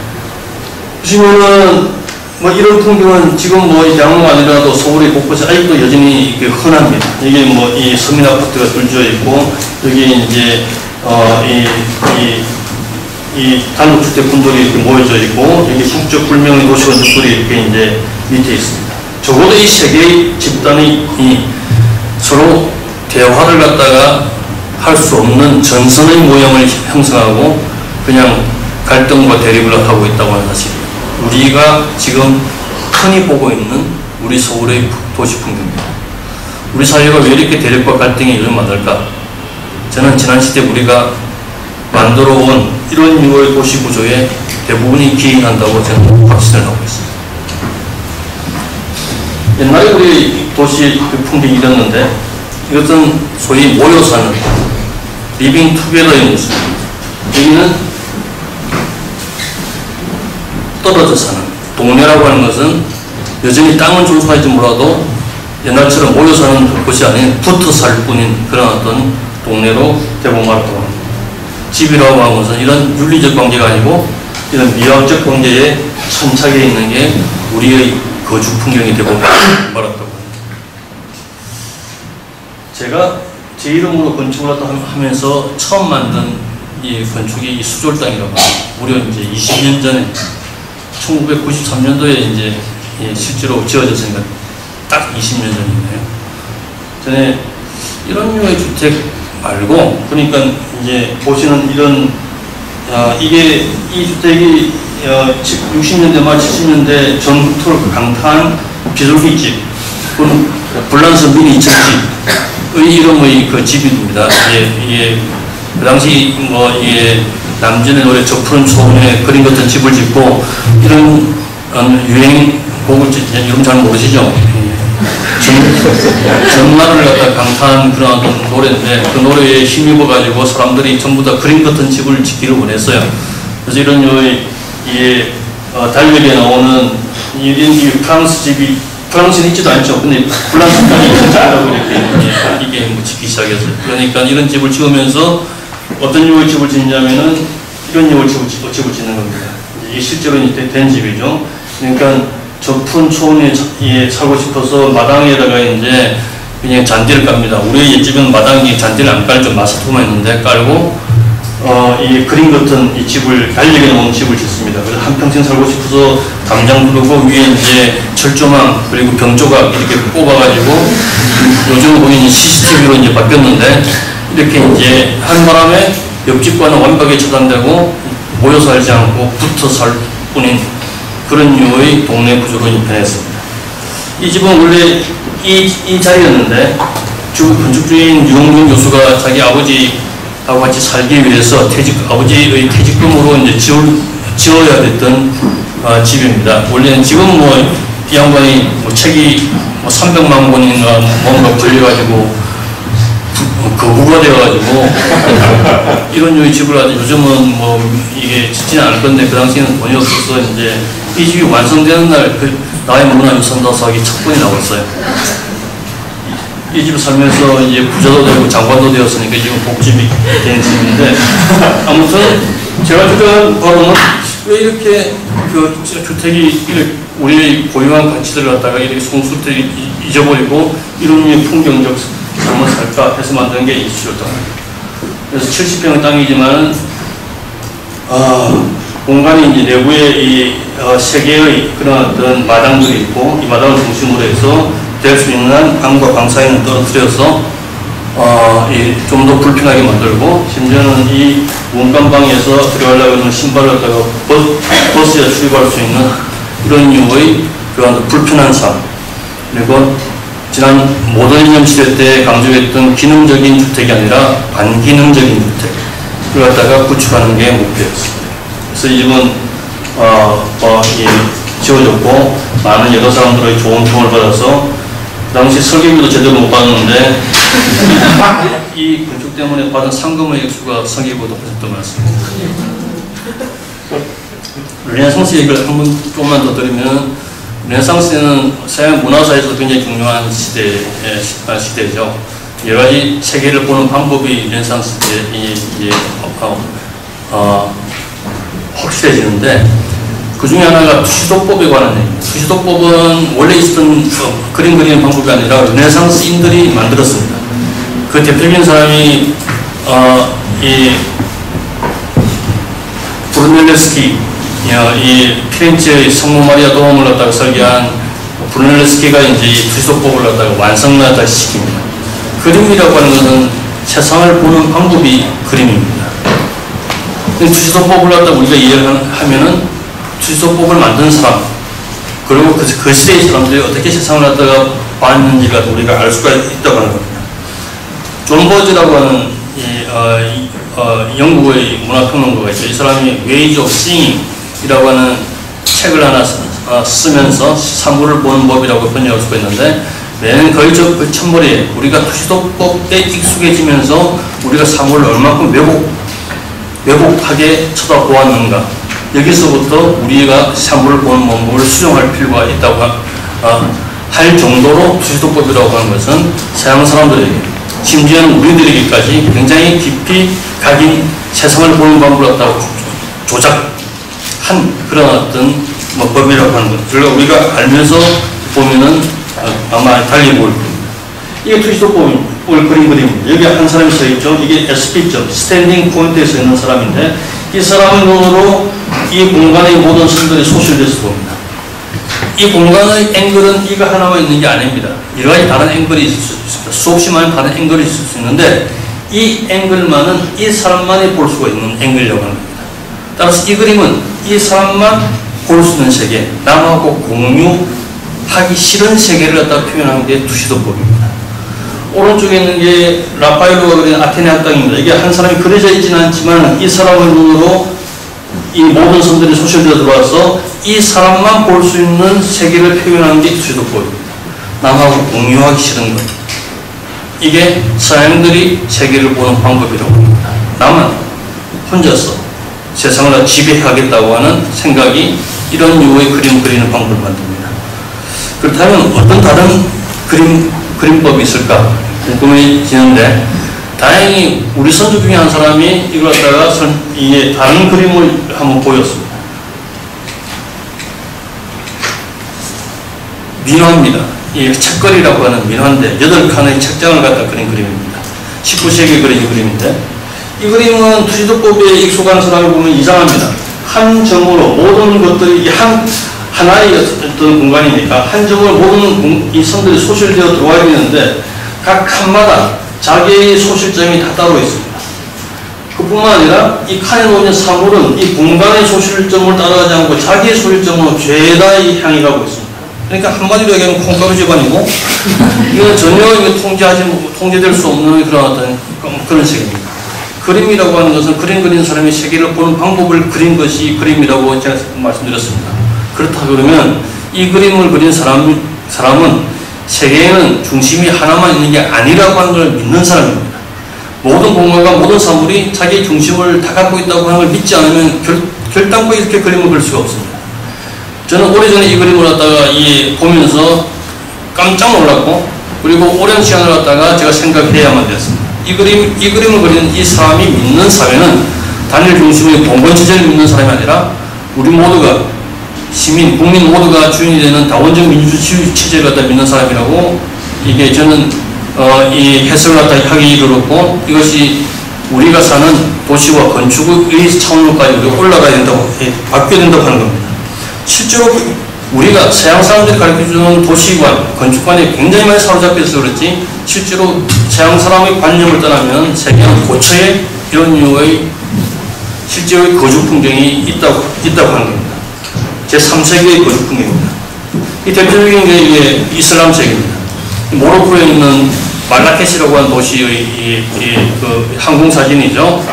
보시면은 이런 풍경은 지금 이 대학로가 아니라도 서울의 곳곳에 아직도 여전히 이렇게 흔합니다. 이게 이 서민 아파트가 둘져 있고 여기 이제 이 단독주택 분들이 이렇게 모여져 있고 여기 북쪽 불명의 도시 건축들이 이렇게 이제 밑에 있습니다. 적어도 이 세 개의 집단이 서로 대화를 갖다가 할 수 없는 전선의 모형을 형성하고 그냥 갈등과 대립을 하고 있다고 하는 사실이에요. 우리가 지금 흔히 보고 있는 우리 서울의 도시 풍경입니다. 우리 사회가 왜 이렇게 대립과 갈등이 요즘 많을까? 저는 지난 시대 우리가 만들어 온 이런 유의 도시 구조에 대부분이 기인한다고 저는 확신을 하고 있습니다. 옛날에 우리 도시 풍경이 이랬는데 이것은 소위 모여 사는 리빙 투게더의 모습입니다. 여기는 떨어져 사는 동네라고 하는 것은 여전히 땅은 존속할지 몰라도 옛날처럼 모여 사는 곳이 아닌 붙어 살 뿐인 그런 어떤 동네로 대부분 말했다고 합니다. 집이라고 하는 것은 이런 윤리적 관계가 아니고 이런 미학적 관계에 천착해 있는 게 우리의 거주 풍경이 되고 말았다고 합니다. 제가 제 이름으로 건축을 하면서 처음 만든 이 건축이 이 수졸 땅이라고 합니다. 무려 이제 20년 전에 1993년도에 이제 실제로 지어졌으니까 딱 20년 전이네요. 전에 이런 류의 주택 말고, 그러니까 이제 보시는 이런, 이게 이 주택이 60년대 말 70년대 전부터 강타한 비둘기집, 불란서 미니 2층집의 이름의 그 집입니다. 이게 그 당시 이게 남진의 노래 저 푸른 초원에 그림 같은 집을 짓고 이런 유행곡을 이름 잘 모르시죠? 전날을 갖다 강타한 그런 어떤 노래인데 그 노래에 힘입어가지고 사람들이 전부 다 그림 같은 집을 짓기를 원했어요. 그래서 이런 달력에 나오는 이 프랑스 집이 프랑스는 있지도 않죠. 근데 프랑스까지 있다고 이렇게 이게 짓기 시작했어요. 그러니까 이런 집을 지으면서 어떤 유의 집을 짓냐면은 이런 유의 집을 짓는 겁니다. 이게 실제로 된 집이죠. 그러니까 저 푸른 초원에 살고 싶어서 마당에다가 이제 그냥 잔디를 깝니다. 우리 옛집은 마당에 잔디를 안 깔죠. 마스토만 있는데 깔고 이 그림 같은 이 집을, 달력에 놓은 집을 짓습니다. 그래서 한평생 살고 싶어서 담장 두르고 위에 이제 철조망 그리고 병조각 이렇게 꼽아가지고 요즘 보면 CCTV로 이제 바뀌었는데 이렇게 이제 하는 바람에 옆집과는 완벽하게 차단되고 모여 살지 않고 붙어 살 뿐인 그런 류의 동네 구조로 변했습니다. 이 집은 원래 이 자리였는데 건축주인 유동준 교수가 자기 아버지하고 같이 살기 위해서 아버지의 퇴직금으로 이제 지어야 됐던 집입니다. 원래는 지금 뭐 이 양반이 뭐 책이 뭐 300만 권인가 뭔가 걸려가지고 거부가 되어가지고 이런 류의 집을 하지 요즘은 뭐 이게 짓지는 않을 건데 그 당시에는 돈이 없어서 이제 이 집이 완성되는 날 나의 문화유산다사학이 첫 번이 나왔어요. 이 집 살면서 이제 부자도 되고 장관도 되었으니까 지금 복집이 된 집인데 아무튼 제가 주장한 바로는 왜 이렇게 그 주택이 우리의 고유한 가치들을 갖다가 이렇게 송수들이 잊어버리고 이런 류의 풍경적 삶을 살까 해서 만든 게 이슈였던 거예요. 그래서 70평의 땅이지만 공간이 이제 내부에 이 세 개의 그런 어떤 마당들이 있고 이 마당을 중심으로 해서 될 수 있는 방과 방 사이는 떨어뜨려서 좀 더 불편하게 만들고 심지어는 이 문간방에서 들어가려고 하는 신발을 갖다가 버스에 출입할 수 있는 이런 류의 그런 불편한 삶 그리고 지난 모더니즘 시대 때 강조했던 기능적인 주택이 아니라 반기능적인 주택을 갖다가 구축하는 게 목표였습니다. 그래서 이 집은 지어졌고 많은 여러 사람들의 좋은 평을 받아서 그 당시 설계비도 제대로 못 받았는데 이 건축 때문에 받은 상금의 액수가 설계비보다 훨씬 더 많습니다. 르네상스 얘기를 조금만 더 드리면 르네상스는 서양 문화사에서 굉장히 중요한 시대죠. 여러 가지 세계를 보는 방법이 르네상스 때 확실해지는데 그 중에 하나가 투시도법에 관한 얘기입니다. 투시도법은 원래 있었던 그림 그리는 방법이 아니라 르네상스인들이 만들었습니다. 그 대표적인 사람이 이 브루넬레스키 이 피렌체의 성모 마리아 도움을 갖다가 설계한 브루넬레스키가 이제 이 투시도법을 갖다가 완성하다 시킵니다. 그림이라고 하는 것은 세상을 보는 방법이 그림입니다. 투시도법을 갖다가 우리가 이해를 하면은 투시도법을 만든 사람 그리고 그 시대의 사람들이 어떻게 세상을 갖다가 봤는지가 우리가 알 수가 있다고 하는 겁니다. 존 버즈라고 하는 영국의 문화평론가가 있죠. 이 사람이 Ways of Seeing이라고 하는 책을 하나 쓰면서 사물을 보는 법이라고 번역할 수가 있는데 맨 거의 그 첫머리에 우리가 투시도법에 익숙해지면서 우리가 사물을 얼마큼 왜곡하게 쳐다보았는가 여기서부터 우리가 사물을 보는 방법을 수정할 필요가 있다고 할 정도로 투시도법이라고 하는 것은 서양 사람들에게 심지어는 우리들에게까지 굉장히 깊이 각인 세상을 보는 방법을 갖다가 조작한 그런 어떤 법이라고 하는 것. 그러니까 우리가 알면서 보면은 아마 달리 보일 겁니다. 이게 투시도법을 그린 그림입니다. 여기 한 사람이 서 있죠. 이게 SP점, 스탠딩 포인트에 서 있는 사람인데 이 사람의 눈으로 이 공간의 모든 선들이 소실돼서 봅니다. 이 공간의 앵글은 이거 하나만 있는 게 아닙니다. 여러 가지 다른 앵글이 있을 수 있습니다. 수없이 많은 다른 앵글이 있을 수 있는데 이 앵글만은 이 사람만이 볼 수가 있는 앵글이라고 합니다. 따라서 이 그림은 이 사람만 볼 수 있는 세계, 남하고 공유하기 싫은 세계를 갖다 표현하는 게 투시도법입니다. 오른쪽에 있는 게 라파엘로가 그린 아테네 학당입니다. 이게 한 사람이 그려져 있지는 않지만 이 사람의 눈으로 이 모든 선들이 소실되어 들어와서 이 사람만 볼 수 있는 세계를 표현하는 게 투시도법입니다. 남하고 공유하기 싫은 것. 이게 서양들이 세계를 보는 방법이라고 합니다. 남은 혼자서 세상을 다 지배하겠다고 하는 생각이 이런 유의 그림 그리는 방법을 만듭니다. 그렇다면 어떤 다른 그림법이 있을까 궁금해지는데 다행히 우리 선조 중에 한 사람이 이걸 갖다가 이게 다른 그림을 한번 보였습니다. 민화입니다. 이 책거리라고 하는 민화인데 8칸의 책장을 갖다 그린 그림입니다. 19세기에 그린 그림인데 이 그림은 투시도법에 익숙한 사람을 보면 이상합니다. 한 점으로 모든 것들이 하나의 어떤 공간이니까 한 점으로 모든 이 선들이 소실되어 들어와 있는데 각 칸마다 자기의 소실점이 다 따로 있습니다. 그뿐만 아니라 이 칸에 놓인 사물은 이 공간의 소실점을 따라가지 않고 자기의 소실점으로 죄다 향해 가고 있습니다. 그러니까 한마디로 얘기하면 콩가루 집안이고 이건 전혀 통제될 수 없는 그런 어떤 그런 색입니다. 그림이라고 하는 것은 그림 그리는 사람이 세계를 보는 방법을 그린 것이 그림이라고 제가 말씀드렸습니다. 그렇다 그러면 이 그림을 그린 사람은 세계에는 중심이 하나만 있는 게 아니라고 하는 걸 믿는 사람입니다. 모든 공간과 모든 사물이 자기의 중심을 다 갖고 있다고 하는 걸 믿지 않으면 결단코 이렇게 그림을 그릴 수가 없습니다. 저는 오래전에 이 그림을 갖다가 보면서 깜짝 놀랐고, 그리고 오랜 시간을 갖다가 제가 생각해야만 됐습니다. 이 그림을 그리는 이 사람이 믿는 사회는 단일 중심의 봉건체제를 믿는 사람이 아니라 우리 모두가 시민, 국민 모두가 주인이 되는 다원적 민주주의 체제를 갖다 믿는 사람이라고 이게 저는 이 해석을 갖다 하기 이르렀고, 이것이 우리가 사는 도시와 건축의 차원까지 우리가 올라가야 된다고, 바뀌어야 된다고 하는 겁니다. 실제로 우리가 서양 사람들이 가르쳐주는 도시관, 건축관에 굉장히 많이 사로잡혀서 그렇지, 실제로 서양 사람의 관념을 떠나면 세계는 고처에 이런 류의 실제의 거주 풍경이 있다고 하는 겁니다. 제3세계의 거주 풍경입니다. 이 대표적인 게 이게 이슬람 세계입니다. 모로코에 있는 말라케시라고 하는 도시의 그 항공사진이죠.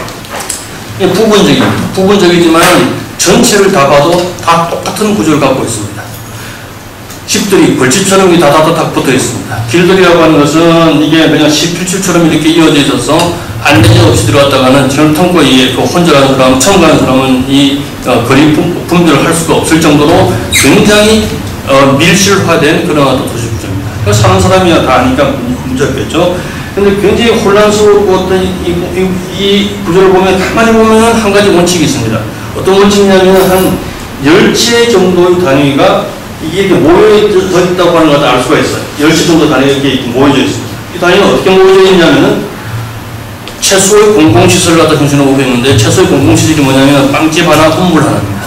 부분적입니다. 부분적이지만 전체를 다 봐도 다 똑같은 구조를 갖고 있습니다. 집들이 벌집처럼 다다닥 붙어 있습니다. 길들이라고 하는 것은 이게 그냥 십필줄처럼 이렇게 이어져 있어서 안내지 없이 들어갔다가는 전통과 그 혼자 가는 사람, 처음 가는 사람은 이 거리 분별을 할 수가 없을 정도로 굉장히 밀실화된 그런 어떤 도시 구조입니다. 사는 사람이야 다 아니까 문제였겠죠. 근데 굉장히 혼란스럽고 어떤 이 구조를 보면 가만히 보면 한 가지 원칙이 있습니다. 어떤 원칙이냐면 한 10채 정도의 단위가 이게 이렇게 모여져 있다고 하는 것을 알 수가 있어요. 10채 정도 단위가 이렇게 모여져 있습니다. 이 단위는 어떻게 모여져 있냐면은 최소의 공공시설을 갖다 중심으로 보고 있는데, 최소의 공공시설이 뭐냐면 빵집 하나, 건물 하나입니다.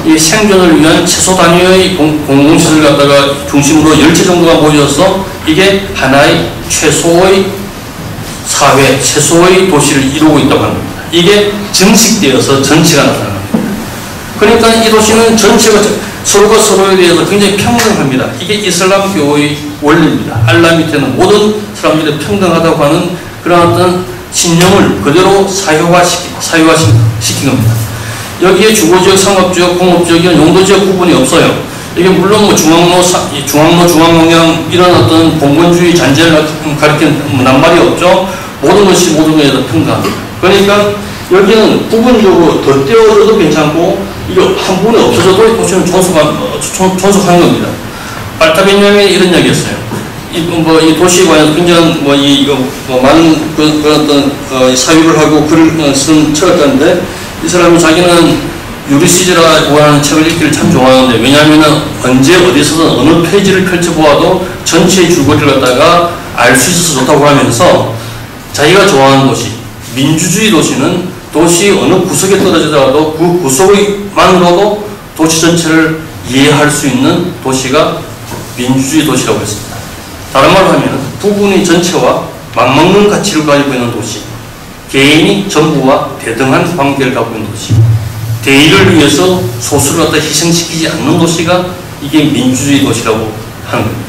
이 생존을 위한 최소 단위의 공공시설을 갖다가 중심으로 10채 정도가 모여서 이게 하나의 최소의 사회, 최소의 도시를 이루고 있다고 합니다. 이게 증식되어서 전체가 나타납니다. 그러니까 이 도시는 전체가 서로가 서로에 대해서 굉장히 평등합니다. 이게 이슬람교의 원리입니다. 알라 밑에는 모든 사람들이 평등하다고 하는 그런 어떤 신념을 그대로 사유화시킨 겁니다. 여기에 주거지역, 상업지역, 공업지역, 이런 용도지역 구분이 없어요. 이게 물론 뭐 중앙로, 중앙농양 이런 어떤 봉건주의 잔재를 가리키는 낱말이 없죠. 모든 것이 모든 것에 평등합니다. 그러니까 여기는 부분적으로 더 떼어져도 괜찮고, 이거 한 부분이 없어져도 이 도시는 존속하는 겁니다. 발타벤야민이 이런 이야기 했어요. 이 도시에 관해서 굉장한 많은 그런 어떤 사유를 하고 글을 쓴 철학가인데, 이 사람이 자기는 유리시즈라고 하는 책을 읽기를 참 좋아하는데, 왜냐하면 언제 어디서든 어느 페이지를 펼쳐보아도 전체의 줄거리를 갖다가 알 수 있어서 좋다고 하면서, 자기가 좋아하는 도시, 민주주의 도시는 도시 어느 구석에 떨어지더라도 그 구석만으로도 도시 전체를 이해할 수 있는 도시가 민주주의 도시라고 했습니다. 다른 말로 하면 부분의 전체와 맞먹는 가치를 가지고 있는 도시, 개인이 전부와 대등한 관계를 갖고 있는 도시, 대의를 위해서 소수를 갖다 희생시키지 않는 도시가 이게 민주주의 도시라고 하는 겁니다.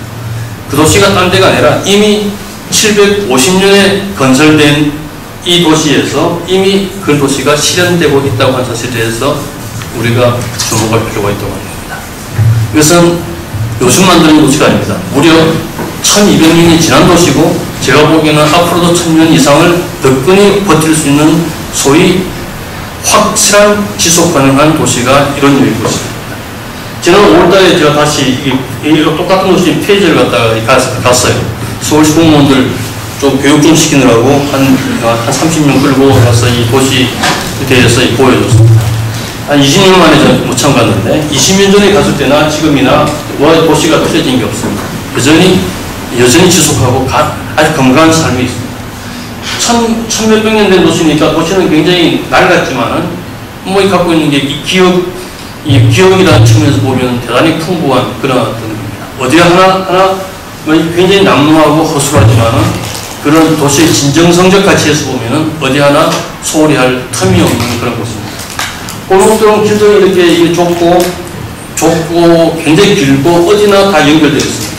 그 도시가 딴 데가 아니라 이미 750년에 건설된 이 도시에서 이미 그 도시가 실현되고 있다고 하는 사실에 대해서 우리가 주목할 필요가 있다고 합니다. 이것은 요즘 만드는 도시가 아닙니다. 무려 1200년이 지난 도시고, 제가 보기에는 앞으로도 1000년 이상을 덕분히 버틸 수 있는 소위 확실한 지속 가능한 도시가 이런 류의 것입니다. 지난 5월달에 제가 다시 똑같은 도시 페이지를 갖다가 갔어요. 서울시 공무원들 좀 교육 좀 시키느라고 한 30명 끌고 가서 이 도시에 대해서 보여줬습니다. 한 20년 만에 저 무창 갔는데, 20년 전에 갔을 때나 지금이나 도시가 틀려진 게 없습니다. 여전히 지속하고 아주 건강한 삶이 있습니다. 천몇백 년 된 도시니까 도시는 굉장히 낡았지만은 뭐 갖고 있는 게 이 기억이라는 측면에서 보면 대단히 풍부한 그런 어떤 겁니다. 어디 하나 뭐 굉장히 남루하고 허술하지만은 그런 도시의 진정 성적 가치에서 보면은 어디 하나 소홀히 할 틈이 없는 그런 곳입니다. 골목들은 길들이 이렇게 좁고 굉장히 길고 어디나 다 연결되어 있습니다.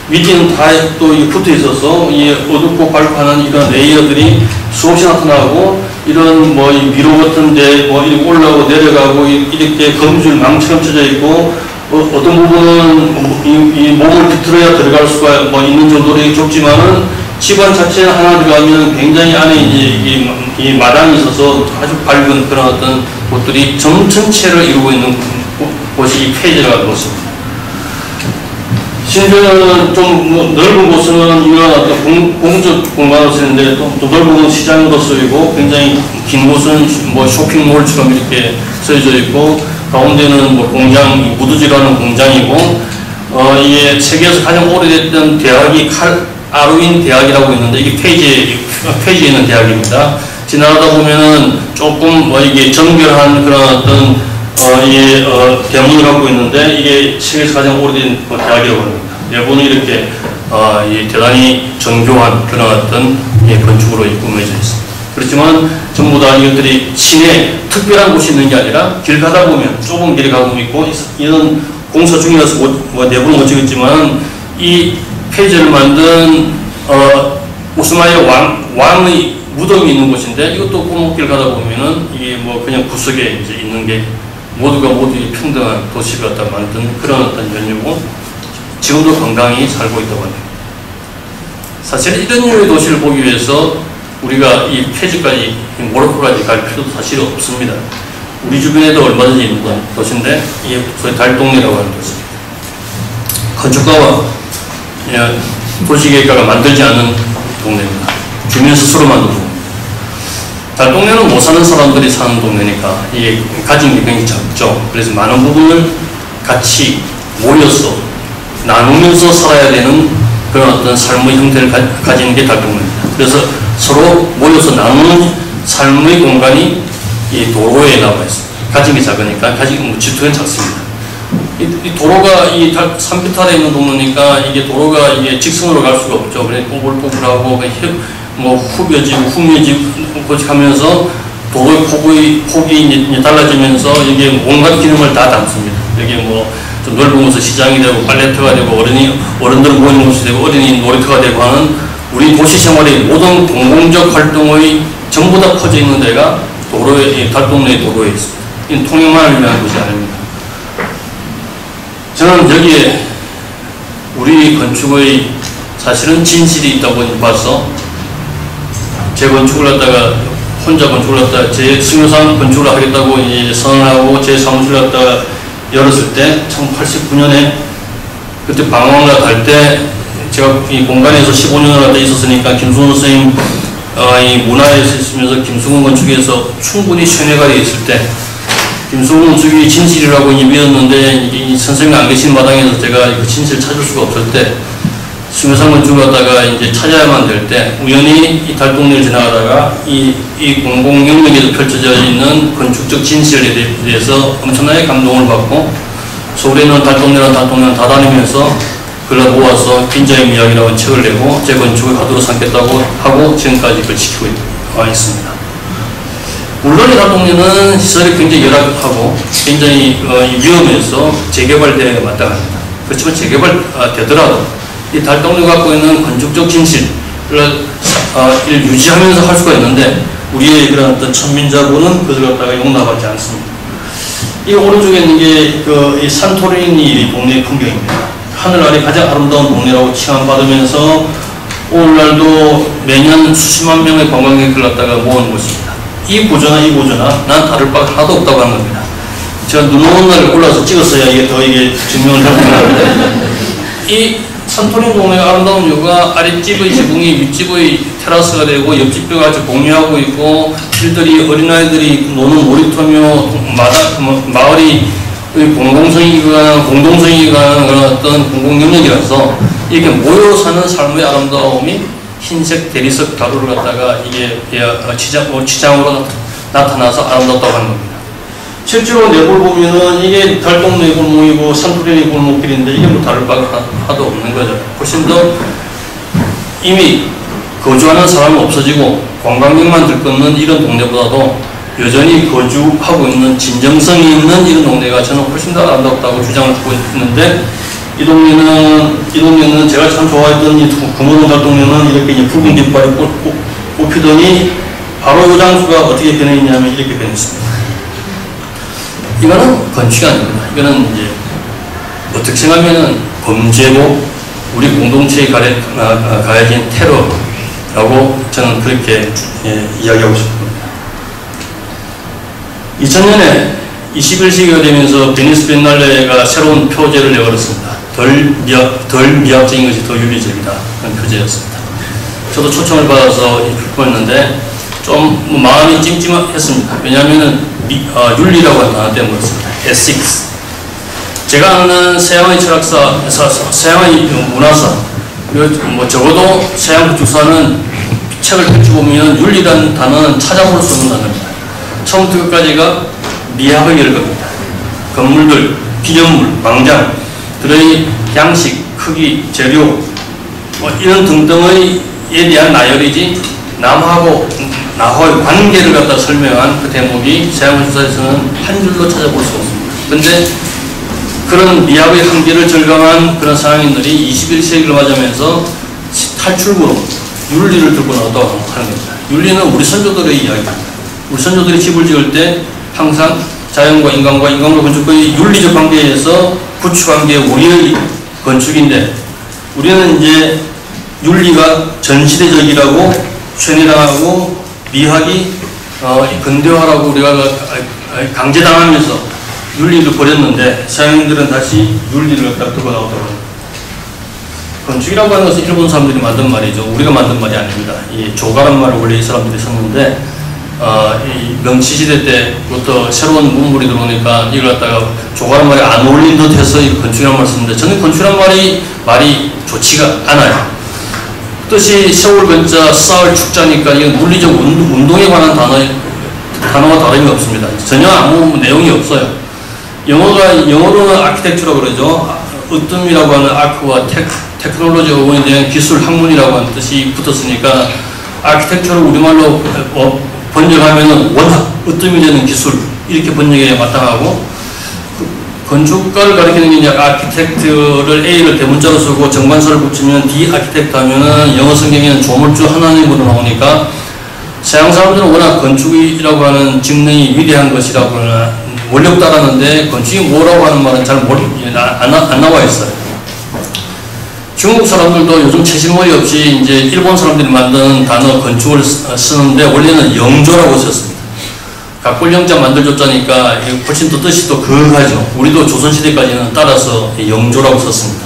밑에는 다 또 붙어 있어서 이 어둡고 밝고하는 이런 레이어들이 수없이 나타나고 이런 뭐 미로 같은데 뭐 이렇게 올라오고 내려가고 이렇게 거미줄 망처럼 쳐져 있고 어떤 부분은 이 몸을 비틀어야 들어갈 수가 뭐 있는 정도로 좁지만은 집안 자체에 하나 들어가면 굉장히 안에 이제 이 마당이 있어서 아주 밝은 그런 어떤 곳들이 점 전체를 이루고 있는 곳이 이 폐지라는 곳입니다. 심지어는 좀 뭐 넓은 곳은 이런 어떤 공적 공간으로 쓰는데 또 넓은 시장으로 쓰이고 굉장히 긴 곳은 뭐 쇼핑몰처럼 이렇게 쓰여져 있고 가운데는 뭐 공장, 무드지라는 공장이고 이게 세계에서 가장 오래됐던 대학이 아르윈 대학이라고 있는데 이게 폐지에 있는 대학입니다. 지나가다 보면은 조금 뭐 이게 정결한 그런 어떤 대문을 갖고 있는데 이게 세계에서 가장 오래된 대학이라고 합니다. 대부분 이렇게 대단히 정교한 그런 어떤 건축으로 꾸며져 있습니다. 그렇지만 전부 다 이것들이 시내 특별한 곳이 있는 게 아니라 길 가다 보면 좁은 길에 가고 있고 이런 공사 중이라서 내부는 못 찍었지만 이 폐지를 만든 오스마니아 왕의 무덤이 있는 곳인데 이것도 골목길 가다 보면은 이게 뭐 그냥 구석에 이제 있는 게 모두가 모두 평등한 도시를 갖다 만든 그런 어떤 연유고 지금도 건강히 살고 있다고 합니다. 사실 이런 류의 도시를 보기 위해서 우리가 이 폐지까지 모로코까지 갈 필요도 사실 없습니다. 우리 주변에도 얼마든지 있는 도시인데 이게 소위 달동네라고 하는 도시입니다. 건축가와 도시계획가가 만들지 않은 동네입니다. 주민 스스로 만든 동네입니다. 달동네는 못 사는 사람들이 사는 동네니까 이게 가진 게 굉장히 작죠. 그래서 많은 부분을 같이 모여서 나누면서 살아야 되는 그런 어떤 삶의 형태를 가지는 게 달동네입니다. 그래서 서로 모여서 나누는 삶의 공간이 이 도로에 나와 있습니다. 가진 게 작으니까 질투는 작습니다. 이 도로가 산비탈에 있는 동네니까 이게 도로가 이게 직선으로 갈 수가 없죠. 그래서 뽀글뽀글하고 뭐 후벼지고 하면서 도로의 폭이 달라지면서 이게 온갖 기능을 다 담습니다. 여기 뭐 좀 넓은 곳은 시장이 되고 팔레트가 되고 어른들 모이는 곳이 되고 어린이 놀이터가 되고 하는 우리 도시 생활의 모든 공공적 활동의 전부 다 퍼져 있는 데가 달동네의 도로에 있습니다. 이 통행만을 위한 곳이 아닙니다. 저는 여기에 우리 건축의 사실은 진실이 있다고 봐서 제 건축을 갖다가 혼자 건축을 갖다가 제 승효상 건축을 하겠다고 이제 선언하고 제 사무실을 갖다가 열었을 때 1989년에 그때 방황을 갈 때 제가 이 공간에서 15년을 갖다 있었으니까 김수근 선생님 이 문화에서 있으면서 김수근 건축에서 충분히 쇠뇌가 되어 있을 때 김수근 건축이 진실이라고 믿었는데 이 선생님이 안 계신 마당에서 제가 그 진실을 찾을 수가 없을 때 승효상 건축을 갖다가 이제 찾아야만 될 때 우연히 이 달동네를 지나가다가 이 공공 영역에서 펼쳐져 있는 건축적 진실에 대해서 엄청나게 감동을 받고 서울에 있는 달동네랑 다 다니면서 그걸 모아서 빈자의 이야기라고 책을 내고 제 건축을 화두로 삼겠다고 하고 지금까지 그걸 지키고 있습니다. 물론 이 달동네는 시설이 굉장히 열악하고 굉장히 위험해서 재개발대회가 마땅합니다. 그렇지만 재개발되더라도 이 달동네가 갖고 있는 건축적 진실을 유지하면서 할 수가 있는데 우리의 그런 어떤 천민자고는 그것을 갖다가 용납하지 않습니다. 이 오른쪽에 있는 게 이 산토리니 동네 풍경입니다. 하늘 아래 가장 아름다운 동네라고 칭함받으면서 오늘날도 매년 수십만 명의 관광객을 갖다가 모은 곳입니다. 이 구조나 난 다를 바가 하나도 없다고 하는 겁니다. 제가 눈 오는 날 올라서 찍었어야 이게 증명을 할 수 있는데 이 산토리니 동네가 아름다운 이유가 아랫집의 지붕이 윗집의 테라스가 되고 옆집과 같이 공유하고 있고 길들이 어린아이들이 노는 놀이터며 마을이 공동성이 가는 그런 어떤 공공영역이라서 이렇게 모여 사는 삶의 아름다움이 흰색 대리석 가루를 갖다가 이게 치장으로 나타나서 아름답다고 하는 겁니다. 실제로 내골 보면은 이게 달동네 골목이고 산토리니 골목길인데 이게 뭐 다를 바가 하나도 없는 거죠. 훨씬 더 이미 거주하는 사람은 없어지고 관광객만 들끓는 이런 동네보다도 여전히 거주하고 있는 진정성이 있는 이런 동네가 저는 훨씬 더 아름답다고 주장을 하고 있는데, 이 동네는 제가 참 좋아했던 이 금호동 달동네는 이렇게 이제 붉은 깃발이 꼽히더니 바로 이 장소가 어떻게 변했냐면 이렇게 변했습니다. 이거는 건축이 아닙니다. 이거는 이제 어떻게 생각하면은 범죄고 우리 공동체에 가해진 테러라고 저는 그렇게 이야기하고 싶습니다. 2000년에 21세기가 되면서 베니스 비엔날레가 새로운 표제를 내걸었습니다. 덜 미학적인 것이 더 윤리적이다. 그런 표제였습니다. 저도 초청을 받아서 보였는데 좀 마음이 찜찜했습니다. 왜냐하면 윤리라고 하는 단어 때문이었습니다. ethics. 제가 아는 서양의 철학사, 서양의 문화사, 뭐 적어도 서양 건축사는 책을 펼쳐보면 윤리라는 단어는 찾아볼 수 없는 단어입니다. 처음부터 끝까지가 미학의 열거입니다. 건물들, 기념물, 망장들의 양식, 크기, 재료 이런 등등의 대한 나열이지 남하고 나하고의 관계를 갖다 설명한 그 대목이 서양 건축사에서는 한 줄로 찾아볼 수 없습니다. 그런데 그런 미학의 한계를 절감한 그런 서양인들이 21세기를 맞으면서 탈출구로 윤리를 들고 나왔다고 하는 겁니다. 윤리는 우리 선조들의 이야기입니다. 우리 선조들이 집을 지을 때 항상 자연과 인간과 건축의 윤리적 관계에서 구축한 게 우리의 건축인데, 우리는 이제 윤리가 전시대적이라고 쇠뇌당하고 미학이 근대화라고 우리가 강제당하면서 윤리를 버렸는데, 서양인들은 다시 윤리를 딱 들고 나오더라고요. 건축이라고 하는 것은 일본 사람들이 만든 말이죠. 우리가 만든 말이 아닙니다. 이 조가란 말을 원래 이 사람들이 썼는데, 이 명치시대 때부터 새로운 문물이 들어오니까 이걸 갖다가 조가란 말이 안 어울린 듯 해서 이 건축이라는 말을 썼는데, 저는 건축이라는 말이 좋지가 않아요. 뜻이 세월 근자, 쌓을 축자니까 이건 물리적 운동에 관한 단어와 다름이 없습니다. 전혀 아무 내용이 없어요. 영어로는 아키텍처라고 그러죠. 으뜸이라고 하는 아크와 테크놀로지가 어원이 된 기술, 학문이라고 하는 뜻이 붙었으니까 아키텍처를 우리말로 번역하면은 원학, 으뜸이 되는 기술, 이렇게 번역에 마땅하고, 건축가를 가리키는 게 이제 아키텍트를 A를 대문자로 쓰고 정관사를 붙이면 D 아키텍트 하면은 영어 성경에는 조물주 하나님으로 나오니까, 서양 사람들은 워낙 건축이라고 하는 직능이 위대한 것이라고 원력 따랐는데 건축이 뭐라고 하는 말은 잘 안 나와 있어요. 중국 사람들도 요즘 채식머리 없이 이제 일본 사람들이 만든 단어 건축을 쓰는데 원래는 영조라고 썼습니다. 각골영자 만들줬자니까 훨씬 더 뜻이 또 거하죠. 우리도 조선시대까지는 따라서 영조라고 썼습니다.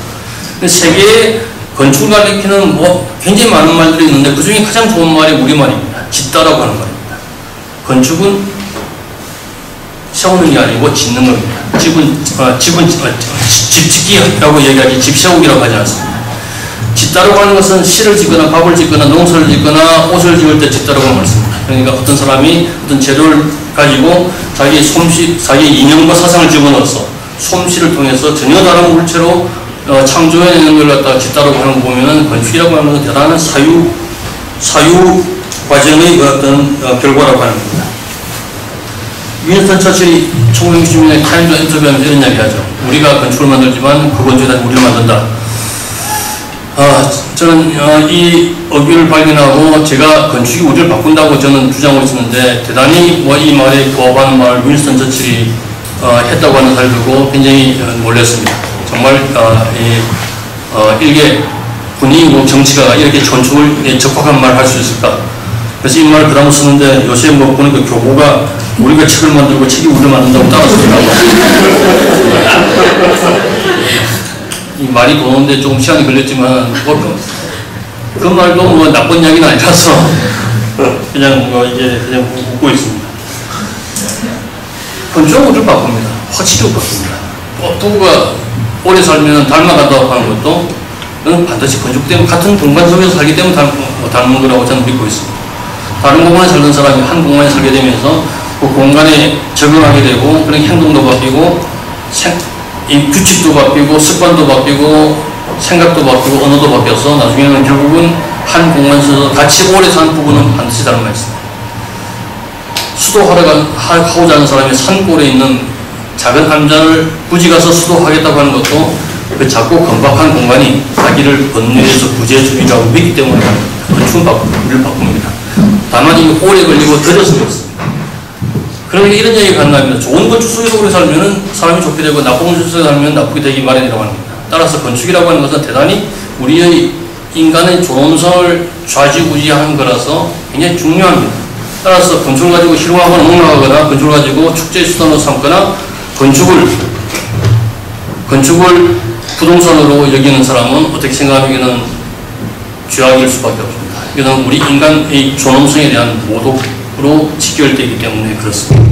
근데 세계의 건축을 가리키는 굉장히 많은 말들이 있는데 그 중에 가장 좋은 말이 우리말입니다. 짓다라고 하는 말입니다. 건축은 세우는 게 아니고 짓는 겁니다. 집은 집짓기라고 얘기하지 집 세우기라고 하지 않습니다. 짓다라고 하는 것은 시를 짓거나 밥을 짓거나 농사를 짓거나 옷을 지을 때 짓다라고 말씀입니다. 그러니까 어떤 사람이 어떤 재료를 가지고 자기 솜씨, 자기 이념과 사상을 집어넣어서 솜씨를 통해서 전혀 다른 물체로 창조해내는 걸 갖다가 짓다라고 하는 거 보면은 건축이라고 하는 건 대단한 사유 과정의 어떤 결과라고 하는 겁니다. 윈스턴 처칠이 1960년에 타임즈 인터뷰하면서 이런 이야기 하죠. 우리가 건축을 만들지만 그 건축이 다시 우리를 만든다. 저는 이 어귀를 발견하고 제가 건축이 우리를 바꾼다고 저는 주장하고 있었는데, 대단히 이 말에 부합하는 말을 윈스턴 처칠이 했다고 하는 사실을 듣고 굉장히 놀랐습니다. 정말 일개 군인이고 정치가가 이렇게 건축을 적확한 말을 할 수 있을까? 그래서 이 말을 그 다음에 쓰는데, 요새 보니까 교보가 우리가 책을 만들고 책이 우리를 만든다고 따라 쓰더라고요. 이 말이 도는데 조금 시간이 걸렸지만, 그 말도 나쁜 이야기는 아니라서 그냥 그냥 웃고 있습니다. 건축은 우리를 바꿉니다. 확실히 바꿉니다. 누구가 오래 살면 닮아간다고 하는 것도 반드시 건축 때문에 같은 공간 속에서 살기 때문에 닿는 거라고 저는 믿고 있습니다. 다른 공간에 살던 사람이 한 공간에 살게 되면서 그 공간에 적응하게 되고 그런 행동도 바뀌고 이 규칙도 바뀌고 습관도 바뀌고 생각도 바뀌고 언어도 바뀌어서 나중에는 결국은 한 공간에서 같이 오래 사는 부분은 반드시 닮아 있습니다. 수도하고자 하는 사람이 산골에 있는 작은 암장을 굳이 가서 수도하겠다고 하는 것도 그 작고 건박한 공간이 자기를 번뇌에서 구제해 주리라고 믿기 때문에 건축을 바꿉니다. 다만 이게 오래 걸리고 늦어서 그렇습니다. 그러니까 이런 얘기가 가능합니다. 좋은 건축 속에서 오래 살면 사람이 좋게 되고 나쁜 건축 속에서 살면 나쁘게 되기 마련이라고 합니다. 따라서 건축이라고 하는 것은 대단히 우리의 인간의 존엄성을 좌지우지하는 거라서 굉장히 중요합니다. 따라서 건축을 가지고 희롱하거나 옹락하거나 건축을 가지고 축제의 수단으로 삼거나 건축을 부동산으로 여기는 사람은 어떻게 생각하면 죄악일 수밖에 없습니다. 이것은 우리 인간의 존엄성에 대한 모독으로 직결되기 때문에 그렇습니다.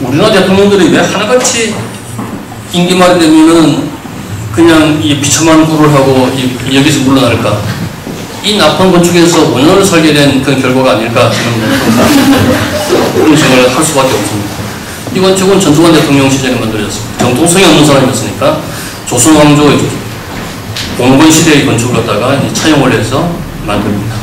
우리나라 대통령들이 왜 하나같이 임기 말이 되면은 그냥 이 비참한 굴을 하고 여기서 물러날까? 이 나쁜 건축에서 원년을 살게 된 그런 결과가 아닐까 그런 생각을 할 수밖에 없습니다. 이 건축은 전두환 대통령 시절에 만들어졌습니다. 정통성이 없는 사람이었으니까 조선 왕조의 봉건 시대의 건축을 갖다가 차용을 해서 만듭니다.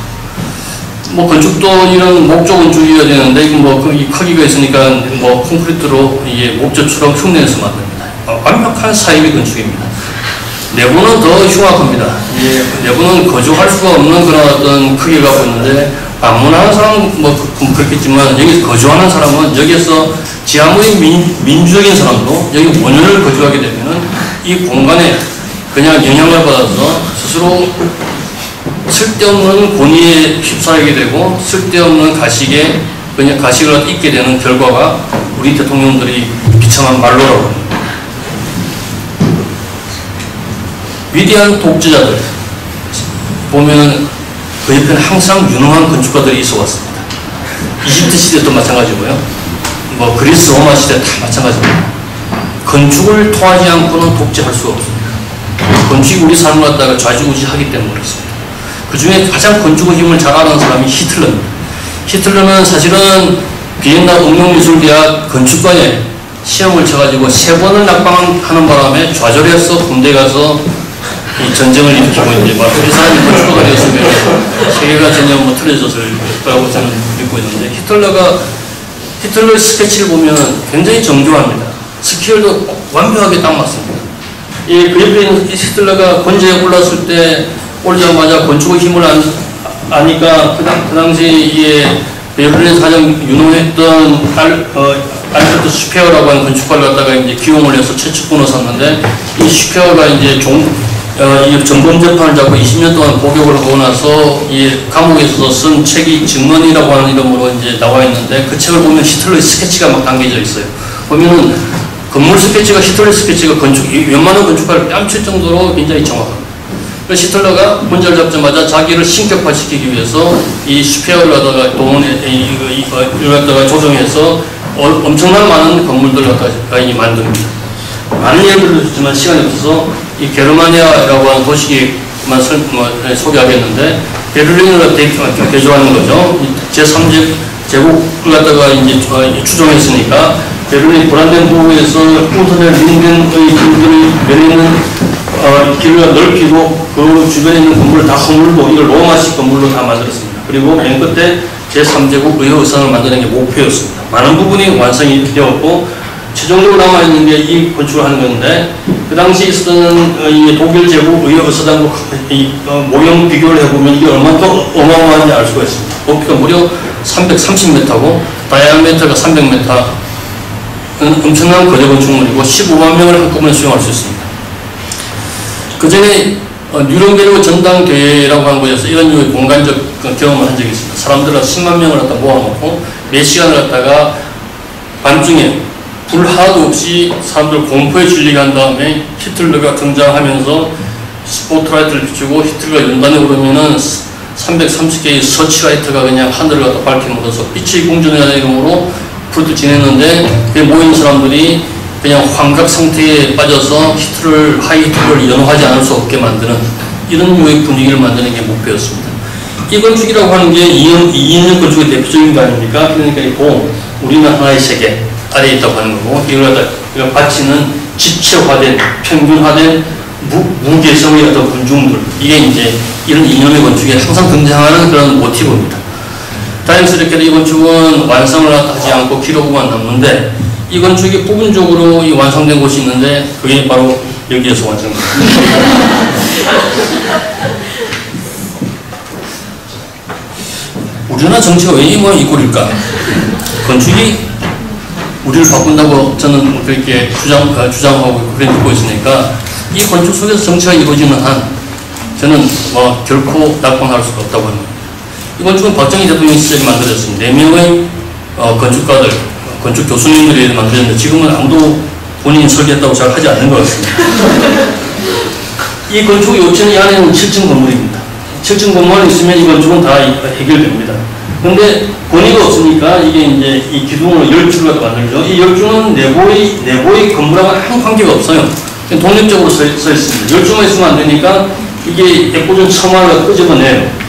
뭐 건축도 이런 목조 건축이어야 되는데 이 크기가 있으니까 콘크리트로 이게 목조처럼 흉내내서 만듭니다. 완벽한 사이비 건축입니다. 내부는 더 흉악합니다. 내부는 거주할 수가 없는 그런 어떤 크기를 갖고 있는데 방문하는 사람은 그렇겠지만 여기서 거주하는 사람은 여기에서 아무리 민주적인 사람도 여기 원년을 거주하게 되면은 이 공간에 그냥 영향을 받아서 스스로 쓸데없는 권위에 휩싸이게 되고 쓸데없는 가식을 잊게 되는 결과가 우리 대통령들이 비참한 말로라고 합니다. 위대한 독재자들 보면 그 옆에는 항상 유능한 건축가들이 있어 왔습니다. 이집트 시대도 마찬가지고요. 그리스 로마 시대 다 마찬가지입니다. 건축을 통하지 않고는 독재할 수가 없습니다. 건축이 우리 삶을 갖다가 좌지우지하기 때문에 그렇습니다. 그 중에 가장 건축의 힘을 잘 아는 사람이 히틀러입니다. 히틀러는 사실은 비엔나 응용미술대학 건축과에 시험을 쳐가지고 3번을 낙방하는 바람에 좌절해서 군대 가서 이 전쟁을 일으키고 이제 이 사람이 건축가가 되었으면 세계가 전혀 틀어졌을 거라고 저는 믿고 있는데 히틀러의 스케치를 보면 굉장히 정교합니다. 스케일도 완벽하게 딱 맞습니다. 그 옆에 있는 히틀러가 권제에 올랐을 때 오자마자 건축의 힘을 아니까 그 당시에 베를린에서 가장 유능했던 알프레드 슈페어라고 하는 건축가를 갖다가 이제 기용을 해서 최측근으로 샀는데 이 슈페어가 이제 이 전범 재판을 잡고 20년 동안 복역을 하고 나서 이 감옥에서 쓴 책이 증언이라고 하는 이름으로 이제 나와 있는데 그 책을 보면 히틀러의 스케치가 막 담겨져 있어요. 보면은 건물 스케치가 히틀러 스케치가 웬만한 건축가를 뺨칠 정도로 굉장히 정확합니다. 그래서 히틀러가 권좌를 잡자마자 자기를 신격화시키기 위해서 이 슈페어를 갖다가 이걸 갖다가 조정해서 엄청난 많은 건물들을 갖다가 만듭니다. 많은 예들도 있지만 시간이 없어서 이 게르마니아라고 하는 도시만 소개하겠는데 베를린을 대조하는 거죠. 제3제국을 갖다가 이제 추종했으니까 베를린 브란덴부르크에서 우선의 링겐의 길들이 내리는 길을 넓히고 그 주변에 있는 건물을 다 허물고 이걸 로마식 건물로 다 만들었습니다. 그리고 맨 끝에 제3제국 의회의상을 만드는 게 목표였습니다. 많은 부분이 완성이 되었고 최종적으로 남아있는 게 이 건축을 하는 건데 그 당시 있었던 이 독일 제국 의회의사당과 모형 비교를 해보면 이게 얼마나 더 어마어마한지 알 수가 있습니다. 높이가 무려 330m고 다이아미터가 300m 엄청난 거대 건축물이고 15만 명을 한꺼번에 수용할 수 있습니다. 그 전에 뉴런베르크 전당대회라고 하는 곳에서 이런 류의 공간적 경험을 한 적이 있습니다. 사람들을 10만 명을 갖다 모아놓고 몇 시간을 갖다가 밤중에 불 하나도 없이 사람들 공포에 질리게 한 다음에 히틀러가 등장하면서 스포트라이트를 비추고 히틀러가 연단에 오르면은 330개의 서치라이트가 그냥 하늘을 갖다 밝히면서 빛의 궁전이라는 이름으로 앞으로도 지냈는데 그 모인 사람들이 그냥 환각 상태에 빠져서 하이 히트를 연호하지 않을 수 없게 만드는 이런 류의 분위기를 만드는 게 목표였습니다. 이 건축이라고 하는 게 이인적 건축의 대표적인 거 아닙니까? 그러니까 이 봄, 우리는 하나의 세계 아래에 있다고 하는 거고, 이걸 바치는 지체화된, 평균화된 무개성의 어떤 군중들, 이게 이제 이런 이념의 건축에 항상 등장하는 그런 모티브입니다. 다행스럽게도 이 건축은 완성을 하지 않고 기록만 남는데, 이 건축이 부분적으로 이 완성된 곳이 있는데, 그게 바로 여기에서 완성됩니다. 우리나라 정치가 왜 이 모양 이 꼴일까? 건축이 우리를 바꾼다고 저는 그렇게 주장하고 그래 믿고 있으니까, 이 건축 속에서 정치가 이루어지는 한 저는 결코 낙방할 수가 없다고 합니다. 이 건축은 박정희 대통령 시절에 만들어졌습니다. 4명의 건축가들, 건축 교수님들이 만들었는데 지금은 아무도 본인이 설계했다고 잘 하지 않는 것 같습니다. 이 건축의 요체는 이 안에는 7층 건물입니다. 7층 건물이 있으면 이 건축은 다 해결됩니다. 그런데 권위가 없으니까 이게 이제 이 기둥으로 열줄을 만들죠. 이 열줄은 내부의 건물하고는 아무 관계가 없어요. 독립적으로 서 있습니다. 열줄만 있으면 안 되니까 이게 애꿎은 처마를 끄집어내요.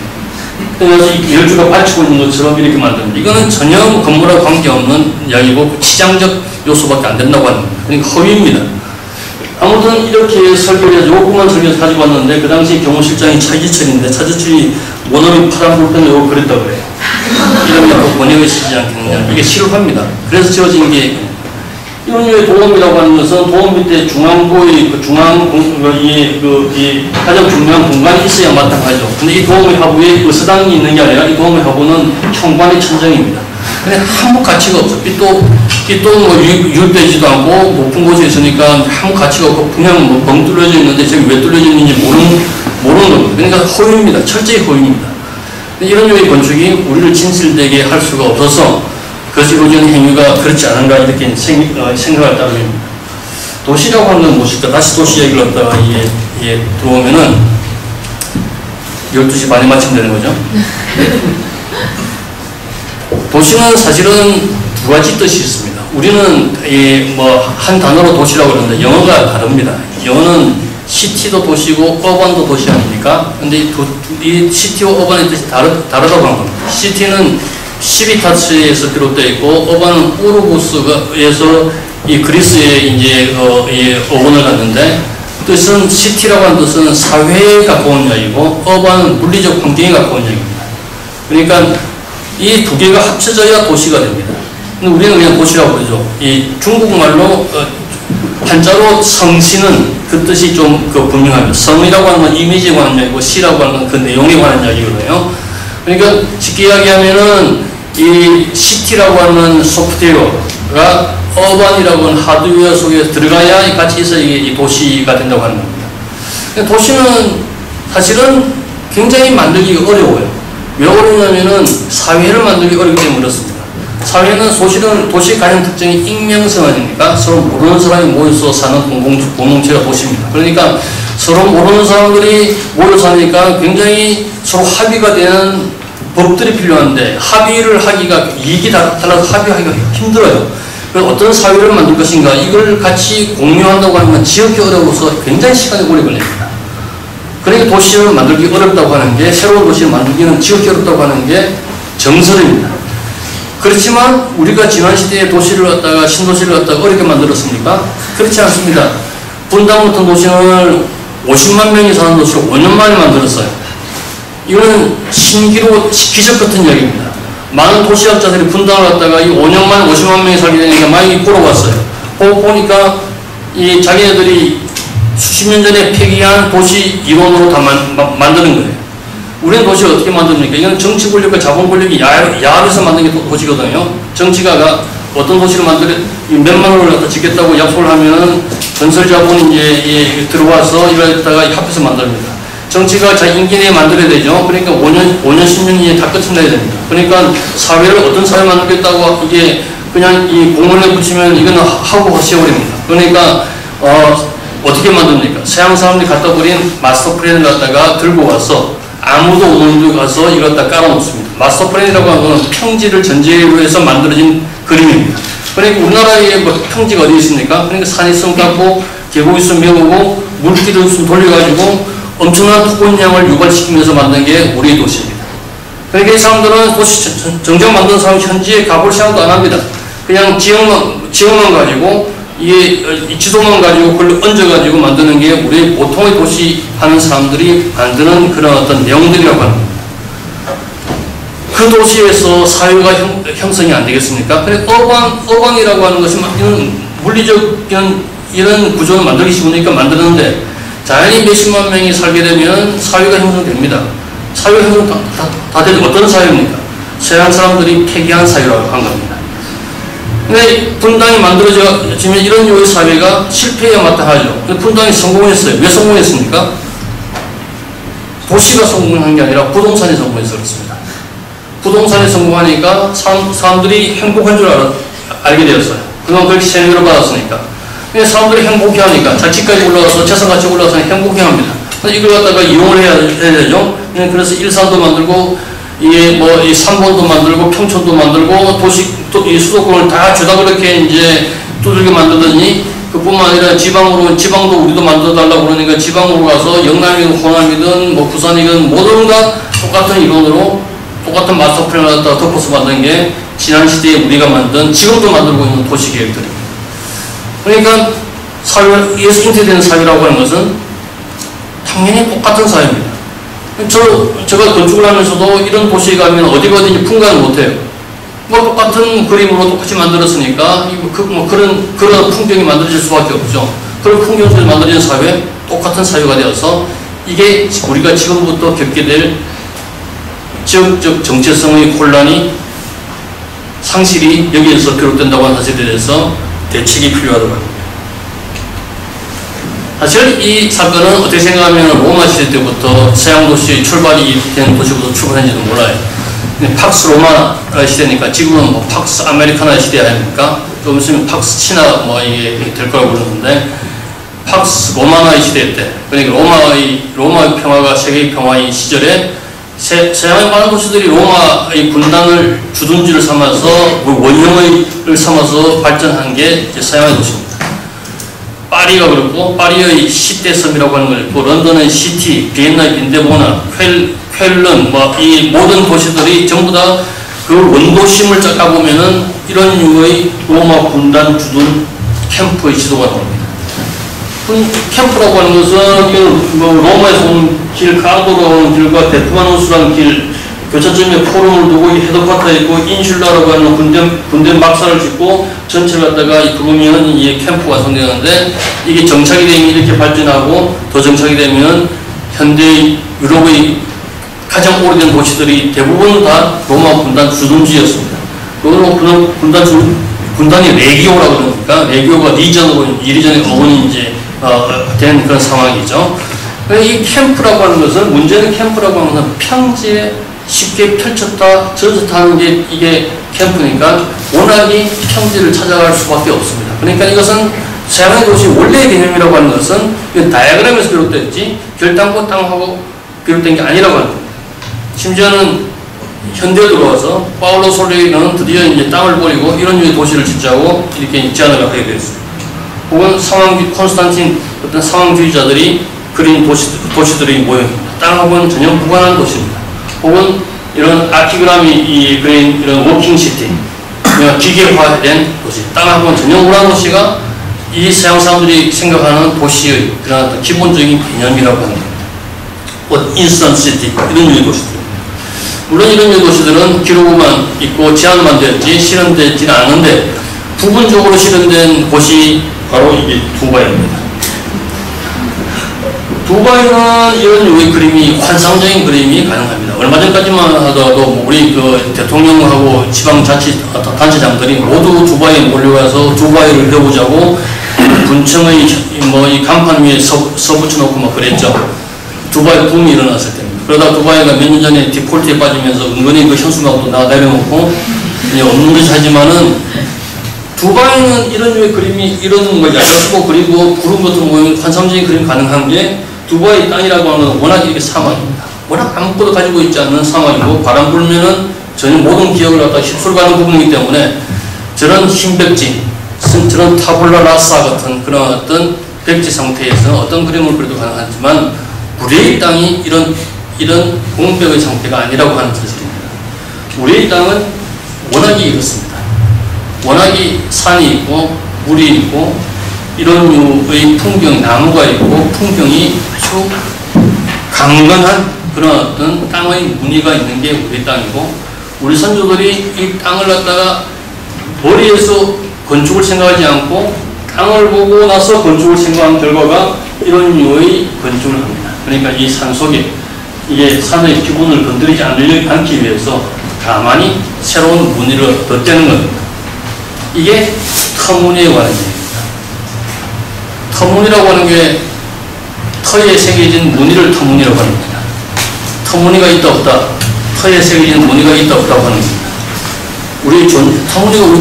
그래서 이 열줄가 받치고 있는 것처럼 이렇게 만듭니다. 이거는 전혀 건물하고 관계없는 이야기고 치장적 요소밖에 안 된다고 합니다. 그러니까 허위입니다. 아무튼 이렇게 설계를 해서 요것만 설계해서 가지고 왔는데, 그 당시 경호실장이 차지철인데, 차지철이 원어민 파란 볼펜을 요거 그랬다고 그래요. 이러면 그 번역을 쓰지 않겠느냐. 이게 실화입니다. 그래서 지어진 게, 이런 류의 도움이라고 하는 것은 도움 밑에 중앙부의 가장 중요한 공간이 있어야 마땅하죠. 근데 이 도움의 하부에 의사당이 있는 게 아니라 이 도움의 하부는 현관의 천정입니다. 근데 아무 가치가 없어. 빛도 유입되지도 않고 높은 곳에 있으니까 아무 가치가 없고 그냥 벙 뚫려져 있는데 저기 왜 뚫려져 있는지 모르는 겁니다. 그러니까 허위입니다. 철저히 허위입니다. 이런 류의 건축이 우리를 진실되게 할 수가 없어서 그것이 이루어지는 행위가 그렇지 않은가 이렇게 생각할 따름입니다. 도시라고 하는 건 무엇일까? 다시 도시 얘기를 갖다가 들어오면은 12시 반에 마치면 되는 거죠. 도시는 사실은 두 가지 뜻이 있습니다. 우리는 한 단어로 도시라고 그러는데 영어가 다릅니다. 영어는 시티도 도시고 어반도 도시 아닙니까? 근데 이 시티와 어반의 뜻이 다르다고 합니다. 시티는 시비타스에서 비롯되어 있고, 어반은 우르구스에서 이 그리스에 이제 어원을 갖는데, 뜻은 시티라고 하는 뜻은 사회에 가까운 이야기고, 어반은 물리적 환경에 가까운 이야기입니다. 그러니까 이 두 개가 합쳐져야 도시가 됩니다. 근데 우리는 그냥 도시라고 그러죠. 이 중국말로 한자로 성시는 그 뜻이 좀 분명합니다. 성이라고 하는 건 이미지에 관한 이야기고, 시라고 하는 건 그 내용에 관한 이야기거든요. 그러니까 쉽게 이야기하면은 이 시티라고 하는 소프트웨어가 어반이라고 하는 하드웨어 속에 들어가야 같이 있어 이 도시가 된다고 하는 겁니다. 도시는 사실은 굉장히 만들기가 어려워요. 왜 어렵냐면은 사회를 만들기 어렵기 때문에 그렇습니다. 사회는 도시의 가장 특징이 익명성 아닙니까? 서로 모르는 사람이 모여서 사는 공동체가 도시입니다. 그러니까 서로 모르는 사람들이 모여 사니까 굉장히 서로 합의가 되는 법들이 필요한데, 합의를 하기가 이익이 달라서 합의하기가 힘들어요. 그래서 어떤 사회를 만들 것인가, 이걸 같이 공유한다고 하면 지역이 어려워서 굉장히 시간이 오래 걸립니다. 그러니까 도시를 만들기 어렵다고 하는 게, 새로운 도시를 만들기는 지역이 어렵다고 하는 게 정설입니다. 그렇지만 우리가 지난 시대에 도시를 갖다가 신도시를 갖다가 어렵게 만들었습니까? 그렇지 않습니다. 분당 같은 도시는 50만 명이 사는 도시를 5년 만에 만들었어요. 이거는 신기록 기적 같은 이야기입니다. 많은 도시학자들이 분당을 갖다가 이 5년 만에 50만 명이 살게 되니까 많이 보러 왔어요. 보니까 이 자기네들이 수십 년 전에 폐기한 도시 이론으로 다 만드는 거예요. 우리는 도시를 어떻게 만듭니까? 이건 정치 권력과 자본 권력이 야합해서 만든 게 도시거든요. 정치가가 어떤 도시를 몇만 원을 갖다 짓겠다고 약속을 하면은 건설 자본이 이제 들어와서 이걸 갖다가 합해서 만듭니다. 정치가 자기 임기 내에 만들어야 되죠. 그러니까 5년, 10년이 다 끝내야 됩니다. 그러니까 사회를 어떤 사회 만들겠다고 이게 그냥 이 공문에 붙이면 이거는 하고 세월입니다. 그러니까, 어떻게 만듭니까? 서양 사람들이 갖다 버린 마스터 플랜을 갖다가 들고 와서 아무도 없는 데 가서 이걸 갖다 깔아놓습니다. 마스터 플랜이라고 하는 것은 평지를 전제로 해서 만들어진 그림입니다. 그러니까 우리나라에 뭐 평지가 어디 있습니까? 그러니까 산이 있으면 깎고 계곡이 있으면 메우고 물길을 있으면 돌려가지고 엄청난 토건량을 유발시키면서 만든 게 우리의 도시입니다. 그러니까 이 사람들은 도시 정작 만든 사람 현지에 가볼 생각도 안 합니다. 그냥 지형만 가지고 이 지도만 가지고 그걸 얹어가지고 만드는 게 우리 보통의 도시 하는 사람들이 만드는 그런 어떤 내용들이라고 합니다. 그 도시에서 사회가 형성이 안 되겠습니까? 그래 어반이라고 하는 것이 이런 물리적인 이런 구조를 만들기 쉬우니까 만드는데 자연히 몇십만 명이 살게 되면 사회가 형성됩니다. 사회가 형성 다 되는 어떤 사회입니까? 서양 사람들이 폐기한 사회라고 한 겁니다. 근데 분당이 만들어지면 이런 류의 사회가 실패해야 마땅하죠. 근데 분당이 성공했어요. 왜 성공했습니까? 도시가 성공한 게 아니라 부동산이 성공해서 그렇습니다. 부동산이 성공하니까 사람들이 행복한 줄 알게 되었어요. 그동안 그렇게 세뇌를 받았으니까. 근데 사람들이 행복해 하니까 자치까지 올라가서 재산가치 올라가서 행복해 합니다. 이걸 갖다가 이용을 해야 되죠. 그래서 일산도 만들고 이 3번도 만들고 평촌도 만들고 이 수도권을 다 주다 그렇게 이제 두들겨 만들더니 그뿐만 아니라 지방도 우리도 만들어달라고 그러니까 지방으로 가서 영남이든 호남이든 뭐 부산이든 모든 다 똑같은 이론으로 똑같은 마스터 플랜을 갖다가 덮어서 만든 게 지난 시대에 우리가 만든 지금도 만들고 있는 도시 계획들입니다. 그러니까 사회에서 잉태되는 사회라고 하는 것은 당연히 똑같은 사회입니다. 제가 건축을 하면서도 이런 도시에 가면 어디가 어딘지 분간을 못해요. 뭐 똑같은 그림으로 똑같이 만들었으니까 그런 풍경이 만들어질 수밖에 없죠. 그런 풍경 속에서 만들어진 사회, 똑같은 사회가 되어서 이게 우리가 지금부터 겪게 될 지역적 정체성의 혼란이 상실이 여기에서 비롯된다고 하는 사실에 대해서 대책이 필요하다고 합니다. 사실 이 사건은 어떻게 생각하면 로마 시대 때부터 서양 도시의 출발이 된 도시부터 출발했는지도 몰라요. 팍스 로마 시대니까 지금은 뭐 팍스 아메리카나 시대 아닙니까? 좀 있으면 팍스 치나 뭐 이게 될 거라고 그러는데 팍스 로마나의 시대 때, 그러니까 로마의 평화가 세계의 평화의 시절에 서양의 많은 도시들이 로마의 군단을 주둔지를 삼아서 원형을 삼아서 발전한 게 서양의 도시입니다. 파리가 그렇고 파리의 10대 섬이라고 하는 걸 있고 런던의 시티, 비엔나의 빈데보나, 쾰른 이 모든 도시들이 전부 다 그 원도심을 쫙가보면은 이런 류의 로마 군단 주둔 캠프의 지도가 나옵니다. 캠프라고 하는 것은 로마에서 온 길, 카르도로 오는 길과 데프마누스라는 길, 교차점에 포럼을 두고 헤드쿼터에 있고 인슐라라고 하는 군대 막사를 짓고 전체를 갖다가 부르면 이 캠프가 성되는데 이게 정착이 되면 이렇게 발전하고 더 정착이 되면 현대 유럽의 가장 오래된 도시들이 대부분 다 로마 군단 주둔지였습니다. 그리고 군단이 레기오라고 그러니까 레기오가 리전으로 이리전의 어원이 이제 된 그런 상황이죠. 이 캠프라고 하는 것은 문제는 캠프라고 하는 것은 평지에 쉽게 펼쳤다 젖었다 하는 게 이게 캠프니까 워낙이 평지를 찾아갈 수밖에 없습니다. 그러니까 이것은 서양의 도시 원래의 개념이라고 하는 것은 다이아그램에서 비롯됐지 결단코 땅하고 비롯된 게 아니라고 합니다. 심지어는 현대에 들어와서 파울로 솔레이는 드디어 이제 땅을 버리고 이런 류의 도시를 짓자고 이렇게 제안을 하게 되었습니다. 혹은 콘스탄틴 어떤 상황주의자들이 그린 도시들의 모형입니다. 땅하고는 전혀 무관한 도시입니다. 혹은 이런 아키그람이 그린 이런 워킹시티, 기계화된 도시, 땅하고는 전혀 무관한 도시가 이 서양 사람들이 생각하는 도시의 그런 어떤 기본적인 개념이라고 합니다. 인스턴시티 이런 류의 도시들. 물론 이런 류의 도시들은 기록만 있고 제안만 되었지 실현되지는 않은데 부분적으로 실현된 곳이 바로 이게 두바이입니다. 두바이는 이런 류의 그림이 환상적인 그림이 가능합니다. 얼마 전까지만 하더라도 우리 그 대통령하고 지방자치단체장들이 모두 두바이에 몰려가서 두바이를 배우자고 군청의 이 간판 위에 서붙여놓고 막 그랬죠. 두바이 붐이 일어났을 때입니다. 그러다 두바이가 몇 년 전에 디폴트에 빠지면서 은근히 그 현수막도 내려놓고 없는 듯이 하지만은 두바이는 이런 류의 그림이 이런 얇고 그리고 구름 같은 모양 환상적인 그림이 가능한 게 두바이 땅이라고 하는 건 워낙 이렇게 사막입니다. 워낙 아무것도 가지고 있지 않는 사막이고 바람 불면은 전혀 모든 기억을 갖다 휩쓸어가는 부분이기 때문에 저런 흰 백지, 저런 타블라 라사 같은 그런 어떤 백지 상태에서 어떤 그림을 그려도 가능하지만 우리의 땅이 이런 공백의 상태가 아니라고 하는 사실입니다. 우리의 땅은 워낙에 이렇습니다. 워낙에 산이 있고 물이 있고 이런 류의 풍경, 나무가 있고 풍경이 아주 강건한 그런 어떤 땅의 무늬가 있는 게 우리 땅이고, 우리 선조들이 이 땅을 갖다가 머리에서 건축을 생각하지 않고 땅을 보고 나서 건축을 생각한 결과가 이런 류의 건축을 합니다. 그러니까 이 산 속에 이게 산의 기본을 건드리지 않기 위해서 가만히 새로운 무늬를 덧대는 겁니다. 이게 터무니에 관한 얘기입니다. 터무니라고 하는 게 터에 새겨진 무늬를 터무니라고 합니다. 터무니가 있다 없다, 터에 새겨진 무늬가 있다 없다고 하는 겁니다. 터무니가 우리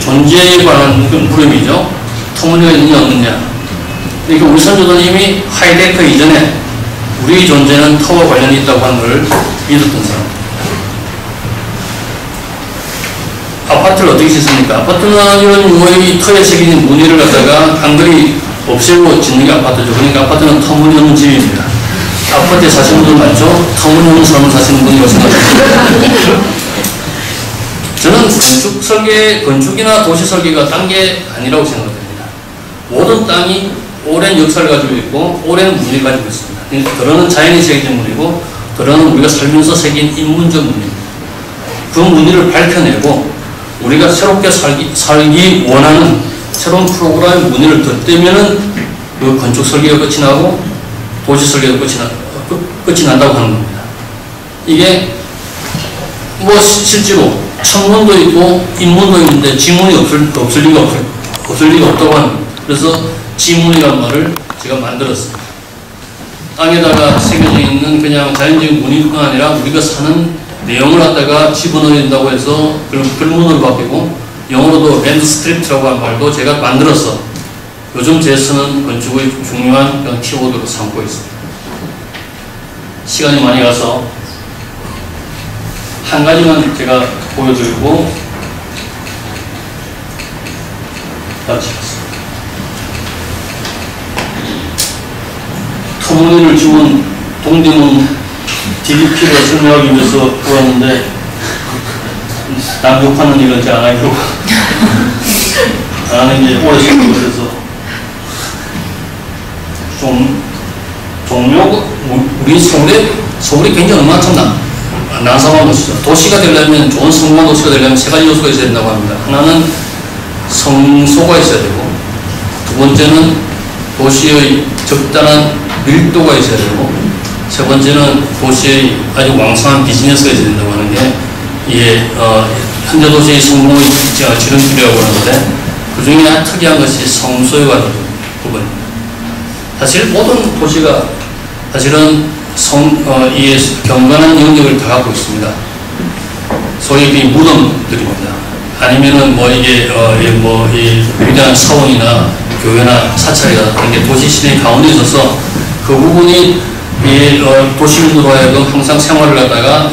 존재에 관한 물음이죠. 터무니가 있느냐 없느냐. 그러니까 우리 선조들은 이미 하이데크 이전에 우리의 존재는 터와 관련이 있다고 하는 걸 믿었던 사람. 아파트를 어떻게 짓습니까? 아파트는 이런 유의 터에 새겨진 무늬를 갖다가 간간히 없애고 짓는 게 아파트죠. 그러니까 아파트는 터무니없는 집입니다. 아파트에 사시는 분들 많죠? 터무니없는 사람을 사시는 분이라고 생각합니다. 저는 건축이나 도시 설계가 딴 게 아니라고 생각합니다. 모든 땅이 오랜 역사를 가지고 있고 오랜 무늬를 가지고 있습니다. 더러는 자연이 새겨진 무늬고 더러는 우리가 살면서 새긴 인문적 무늬입니다. 그 무늬를 밝혀내고 우리가 새롭게 살기 원하는 새로운 프로그램의 무늬를 덧대면은 그 건축 설계가 끝이 나고 도시 설계가 끝이 난다고 하는 겁니다. 이게 뭐 실제로 천문도 있고 인문도 있는데 지문이 없을 리가 없다고 하는 겁니다. 그래서 지문이라는 말을 제가 만들었습니다. 땅에다가 새겨져 있는 그냥 자연적인 무늬뿐 아니라 우리가 사는 내용을 갖다가 집어넣어야 된다고 해서 글문으로 바뀌고 영어로도 랜드스크립트라고 하는 말도 제가 만들어서 요즘 제 쓰는 건축의 중요한 그런 키워드로 삼고 있습니다. 시간이 많이 가서 한 가지만 제가 보여드리고 마치겠습니다. 터무니를 지운 동대문 DDP를 설명하기 위해서 보았는데 남 욕하는 일은 잘 안 하려고 안 하는 게 오래 생긴 것에서 좀 종묘 우리 서울이 굉장히 얼마나 참 난감한 곳이죠. 도시가 되려면 좋은 성공한 도시가 되려면 세 가지 요소가 있어야 된다고 합니다. 하나는 성소가 있어야 되고, 두 번째는 도시의 적당한 밀도가 있어야 되고, 세 번째는 도시의 아주 왕성한 비즈니스가 있어야 된다고 하는 게 이게 현대 도시의 성공의 지름길이라고 하는데, 그 중에 특이한 것이 성소에 관한 부분입니다. 사실 모든 도시가 사실은 이 경건한 영역을 다 갖고 있습니다. 소위 이 무덤들입니다. 아니면은 뭐 이게 이 위대한 사원이나 교회나 사찰이나 그런 게 도시 시내 가운데 있어서 그 부분이 도시민으로 하여금 항상 생활을 갖다가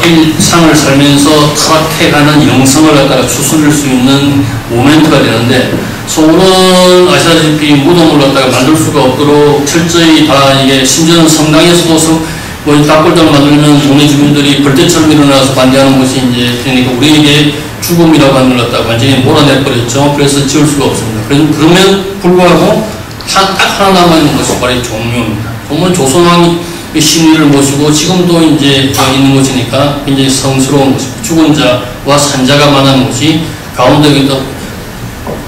일상을 살면서 타락해가는 영성을 갖다가 추스릴 수 있는 모멘트가 되는데, 서울은 아시다시피 무덤을 갖다가 만들 수가 없도록 철저히 다 이게 심지어는 성당에서도 닭골장을 만들면 동네 주민들이 벌떼처럼 일어나서 반대하는 것이 이제 그러니까 우리에게 죽음이라고 하는 걸 갖다가 완전히 몰아내버렸죠. 그래서 지을 수가 없습니다. 그러면 불구하고 딱 하나 남아있는 것이 바로 종묘입니다. 정말 조선왕이 신의를 모시고 지금도 이제 있는 곳이니까 굉장히 성스러운 곳입니다. 죽은 자와 산자가 만나는 곳이 가운데 있다.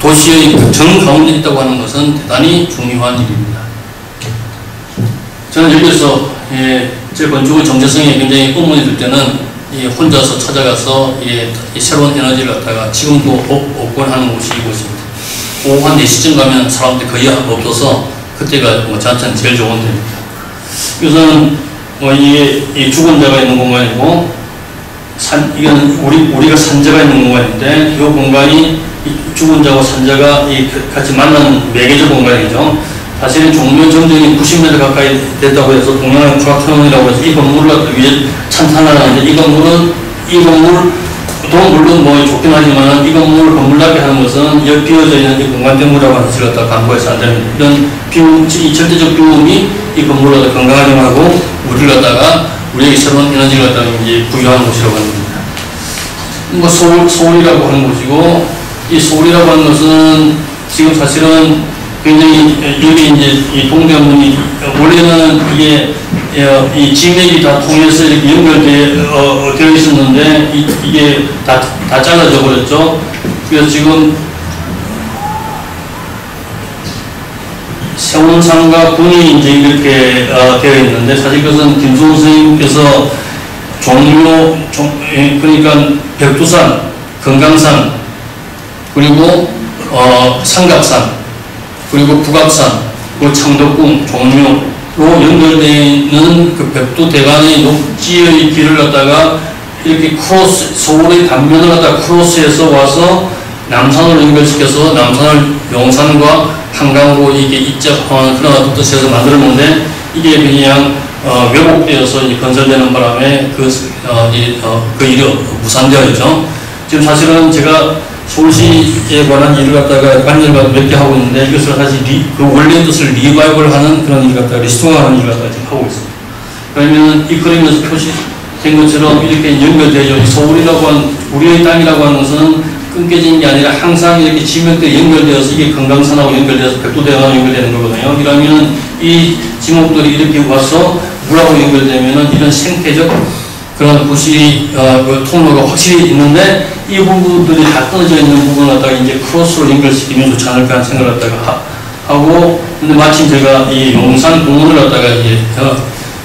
도시의 정 가운데 있다고 하는 것은 대단히 중요한 일입니다. 저는 여기서 제 건축의 정체성에 굉장히 의문이 들 때는 혼자서 찾아가서 새로운 에너지를 갖다가 지금도 없곤 하는 곳이 이곳입니다. 오후 한 4시쯤 가면 사람들이 거의 없어서 그때가 저한테는 제일 좋은 때입니다. 그래서는 이게 죽은 자가 있는 공간이고, 이거는 우리가 산자가 있는 공간인데, 이 공간이 죽은 자와 산자가 같이 만나는 매개적 공간이죠. 사실은 종묘 정전이 90m 가까이 됐다고 해서 동양의 프라테논이라고 해서 이 건물을 위에 찬탄하는데, 이 건물 또 물론 뭐 좋긴 하지만 이 건물답게 하는 것은 옆 비어져 있는 이 공간 때문이라고 하는 것을 갖다 강구해서 안 됩니다. 이런 비움, 이 절대적 비움이 이 건물을 갖다 건강하게 하고 우리를 갖다가 우리에게 새로운 에너지를 갖다가 이제 부여하는 곳이라고 합니다. 뭐 서울이라고 하는 곳이고, 이 서울이라고 하는 것은 지금 사실은 굉장히 여기 이제 이 동대문이 원래는 이게 이 진맥이 다 통해서 이렇게 연결되어 있었는데 이게 다 잘라져 버렸죠. 그래서 지금 세운상과 군이 이제 이렇게 되어 있는데, 사실 그것은 김수호 선생님께서 그러니까 백두산, 금강산, 그리고 삼각산, 그리고 북악산, 그리고 창덕궁, 종묘로 연결되어 있는 그 백두대간의 녹지의 길을 갖다가 이렇게 서울의 단면을 갖다가 크로스해서 와서 남산으로 연결시켜서 남산을 용산과 한강으로 이게 입적하는 그런 뜻에서 만들었는데, 이게 그냥 왜곡되어서 건설되는 바람에 그 일이 무산되어 있죠. 지금 사실은 제가 서울시에 관한 일을 갖다가 관여를 몇 개 하고 있는데, 이것을 사실 그 원래의 뜻을 리바이벌 하는 그런 일을 갖다가 리스토어하는 일을 갖다가 지금 하고 있습니다. 그러면 이 그림에서 표시된 것처럼 이렇게 연결되죠. 서울이라고 하는, 우리의 땅이라고 하는 것은 끊겨진 게 아니라 항상 이렇게 지목대 연결되어서 이게 금강산하고 연결되어서 백두대간하고 연결되는 거거든요. 그러면 이 지목들이 이렇게 와서 물하고 연결되면은 이런 생태적 그런 부실이 그 통로가 확실히 있는데, 이 부분들이 다 끊어져 있는 부분을 갖다가 이제 크로스로 연결시키면 좋지 않을까 하는 생각을 갖다가 하고, 근데 마침 제가 이 용산 공원을 갖다가 이제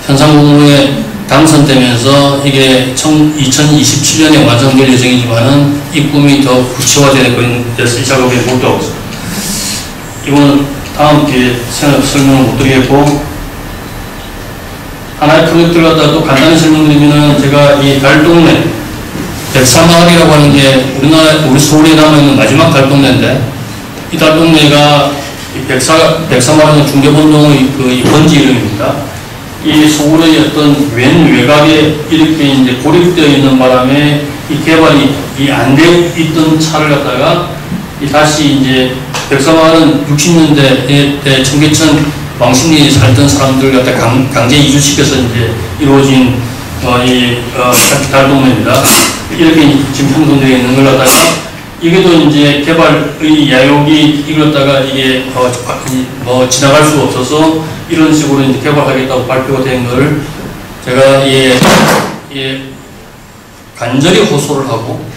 현상공원에 당선되면서 이게 2027년에 완성될 예정이지만은 이 꿈이 더 구체화되서 이 작업에 몰두하고 있습니다. 이건 다음 기회에 설명을 못 드리겠고, 하나의 프로젝트를 갖다 또 간단히 설명드리면은, 제가 이 달동네, 백사마을이라고 하는 게 우리 서울에 남아있는 마지막 달동네인데, 이 달동네가 백사마을은 중개본동의 이 번지 이름입니다. 이 서울의 어떤 외곽에 이렇게 이제 고립되어 있는 바람에 이 개발이 안 되어 있던 차를 갖다가 다시 이제 백사마을은 60년대 청계천 왕십리에 살던 사람들 갖다 강제 이주시켜서 이제 이루어진 달동네입니다. 이렇게 지금 형성되어 있는 걸 갖다가 이게 또 이제 개발의 야욕이 이걸 갖다가 이게 지나갈 수가 없어서 이런 식으로 이제 개발하겠다고 발표가 된 걸 제가 간절히 호소를 하고,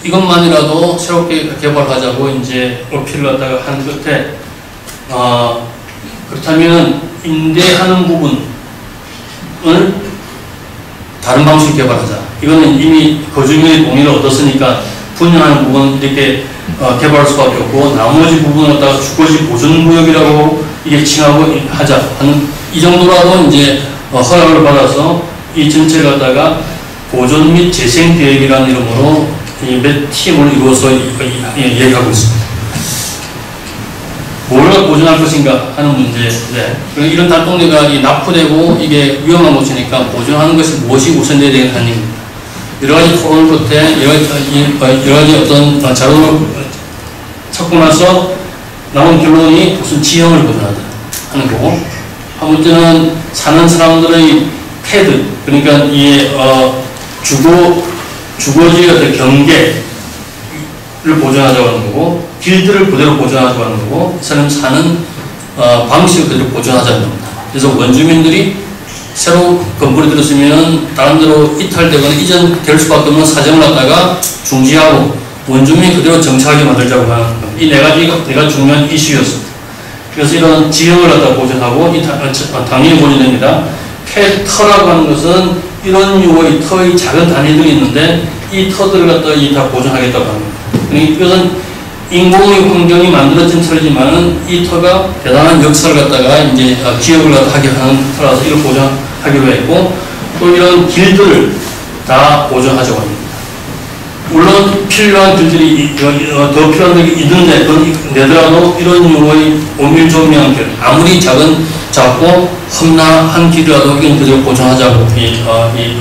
이것만이라도 새롭게 개발하자고 이제 어필을 갖다가 한 끝에 그렇다면 임대하는 부분을 다른 방식으로 개발하자. 이거는 이미 거주민의 동의를 얻었으니까 분양하는 부분 이렇게 개발할 수밖에 없고, 나머지 부분을 갖다가 주거지 보존구역이라고 이게 칭하고 하자 하는, 이 정도라도 이제 허락을 받아서 이 전체를 갖다가 보존 및 재생 계획이라는 이름으로 몇 팀을 이루어서 얘기하고 있습니다. 뭘 보존할 것인가 하는 문제인데, 이런 달동네가 납부되고 이게 위험한 곳이니까 보존하는 것이 무엇이 우선돼야 되겠다는 여러 가지 토론을 끝에 여러 가지 어떤 자료를 찾고 나서 나온 결론이 무슨 지형을 보존하자 하는 거고, 한 번째는 사는 사람들의 패드, 그러니까 이 주거지의 어떤 경계를 보존하자고 하는 거고, 길들을 그대로 보존하자고 하는 거고, 이 사람 사는 방식을 그대로 보존하자는 겁니다. 그래서 원주민들이 새로 건물이 들었으면 다른 데로 이탈되거나 이전될 수밖에 없는 사정을 갖다가 중지하고 원주민이 그대로 정착하게 만들자고 하는 겁니다. 이 네 가지가 중요한 이슈였습니다. 그래서 이런 지형을 갖다 보존하고 당연히 보존됩니다. 터라고 하는 것은 이런 유의 터의 작은 단위들이 있는데, 이 터들을 갖다가 다 보존하겠다고 합니다. 이것은 인공의 환경이 만들어진 터지만은 이 터가 대단한 역사를 갖다가 이제 기억을 하게 하는 터라서 이걸 보존하기로 했고, 또 이런 길들을 다 보존하자고 합니다. 물론 필요한 길들이 더 필요한 길이 있는데 내더라도 이런 유의 오밀 조명길 아무리 작고 험난한 길이라도 이건 그대로 보존하자고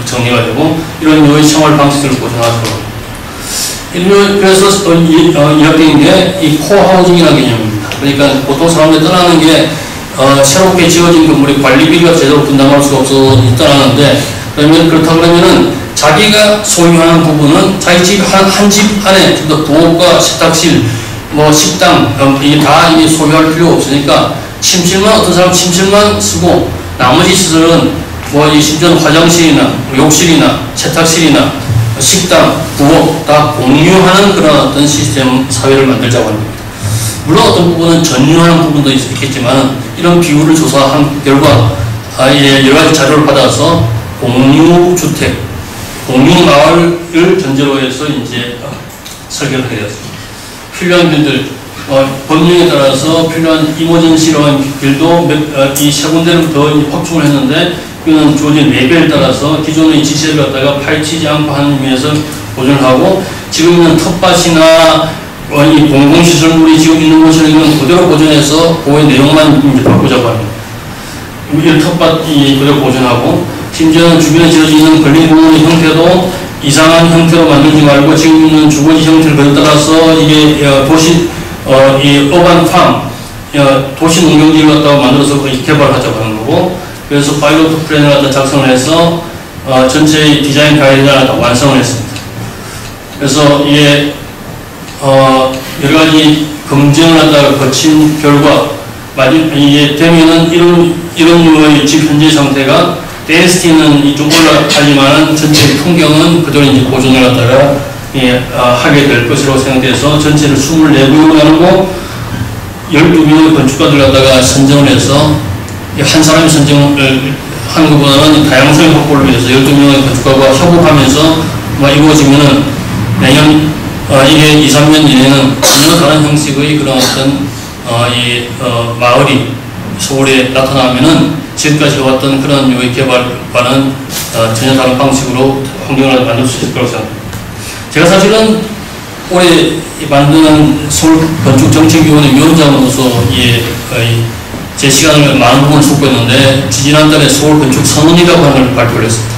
정리가 되고 이런 유의 생활 방식을 보존하자고. 그래서 이야기인 게 이 코하우징이라는 개념입니다. 그러니까 보통 사람들이 떠나는 게 새롭게 지어진 건물이 관리비가 제대로 분담할 수가 없어서 떠나는데 그렇다 그러면은 자기가 소유하는 부분은 자기 집 한 집 안에 부엌과 세탁실, 식당 이게 다 소유할 필요가 없으니까 어떤 사람 침실만 쓰고 나머지 시설은 심지어는 화장실이나 욕실이나 세탁실이나 식당, 부엌 다 공유하는 그런 어떤 시스템 사회를 만들자고 합니다. 물론 어떤 부분은 전유하는 부분도 있겠지만 이런 비율을 조사한 결과 여러 가지 자료를 받아서 공유주택, 공유마을을 전제로 해서 이제 설계를 하게 되었습니다. 필요한 길들, 법령에 따라서 필요한 이모전시로한 길도 이 세 군데를 더 확충을 했는데 이거는 주어진 레벨에 따라서 기존의 지시를 갖다가 파헤치지 않고 하는 의미에서 보존을 하고 지금 있는 텃밭이나 이 공공시설물이 지금 있는 곳에는 그대로 보존해서 그의 내용만 이제 바꾸자고 합니다. 이 텃밭이 그대로 보존하고 심지어는 주변에 지어지는 건립물의 형태도 이상한 형태로 만들지 말고 지금 있는 주거지 형태를 그대로 따라서 이게 도시 이 어반팜 도시 농경지를 갖다가 만들어서 개발하자고 하는 거고 그래서 파일로트 플랜을 갖다 작성을 해서 전체의 디자인 가이드를 갖다 완성을 했습니다. 그래서 이게 여러 가지 검증을 갖다가 거친 결과 이게 되면은 이런 류의 집 현재 상태가 덴시티는 좀 올라가지만 전체 풍경은 그대로 이제 보존을 갖다가 하게 될 것으로 생각돼서 전체를 24구역으로 나누고 12명의 건축가들 갖다가 선정을 해서 한 사람이 선정을 하는 것보다는 다양성의 확보를 위해서 12명의 건축가가 협업하면서 이루어지면은 내년 이게 2, 3년 이내는 전혀 다른 형식의 그런 어떤 마을이 서울에 나타나면은 지금까지 해왔던 그런 유의 개발과는 전혀 다른 방식으로 환경을 만들 수 있을 거라고 생각합니다. 제가 사실은 올해 만드는 서울 건축정책위원회 위원장으로서 제 시간을 많은 부분을 쏟고 지난달에 서울 건축 선언이라고 하는 걸 발표를 했습니다.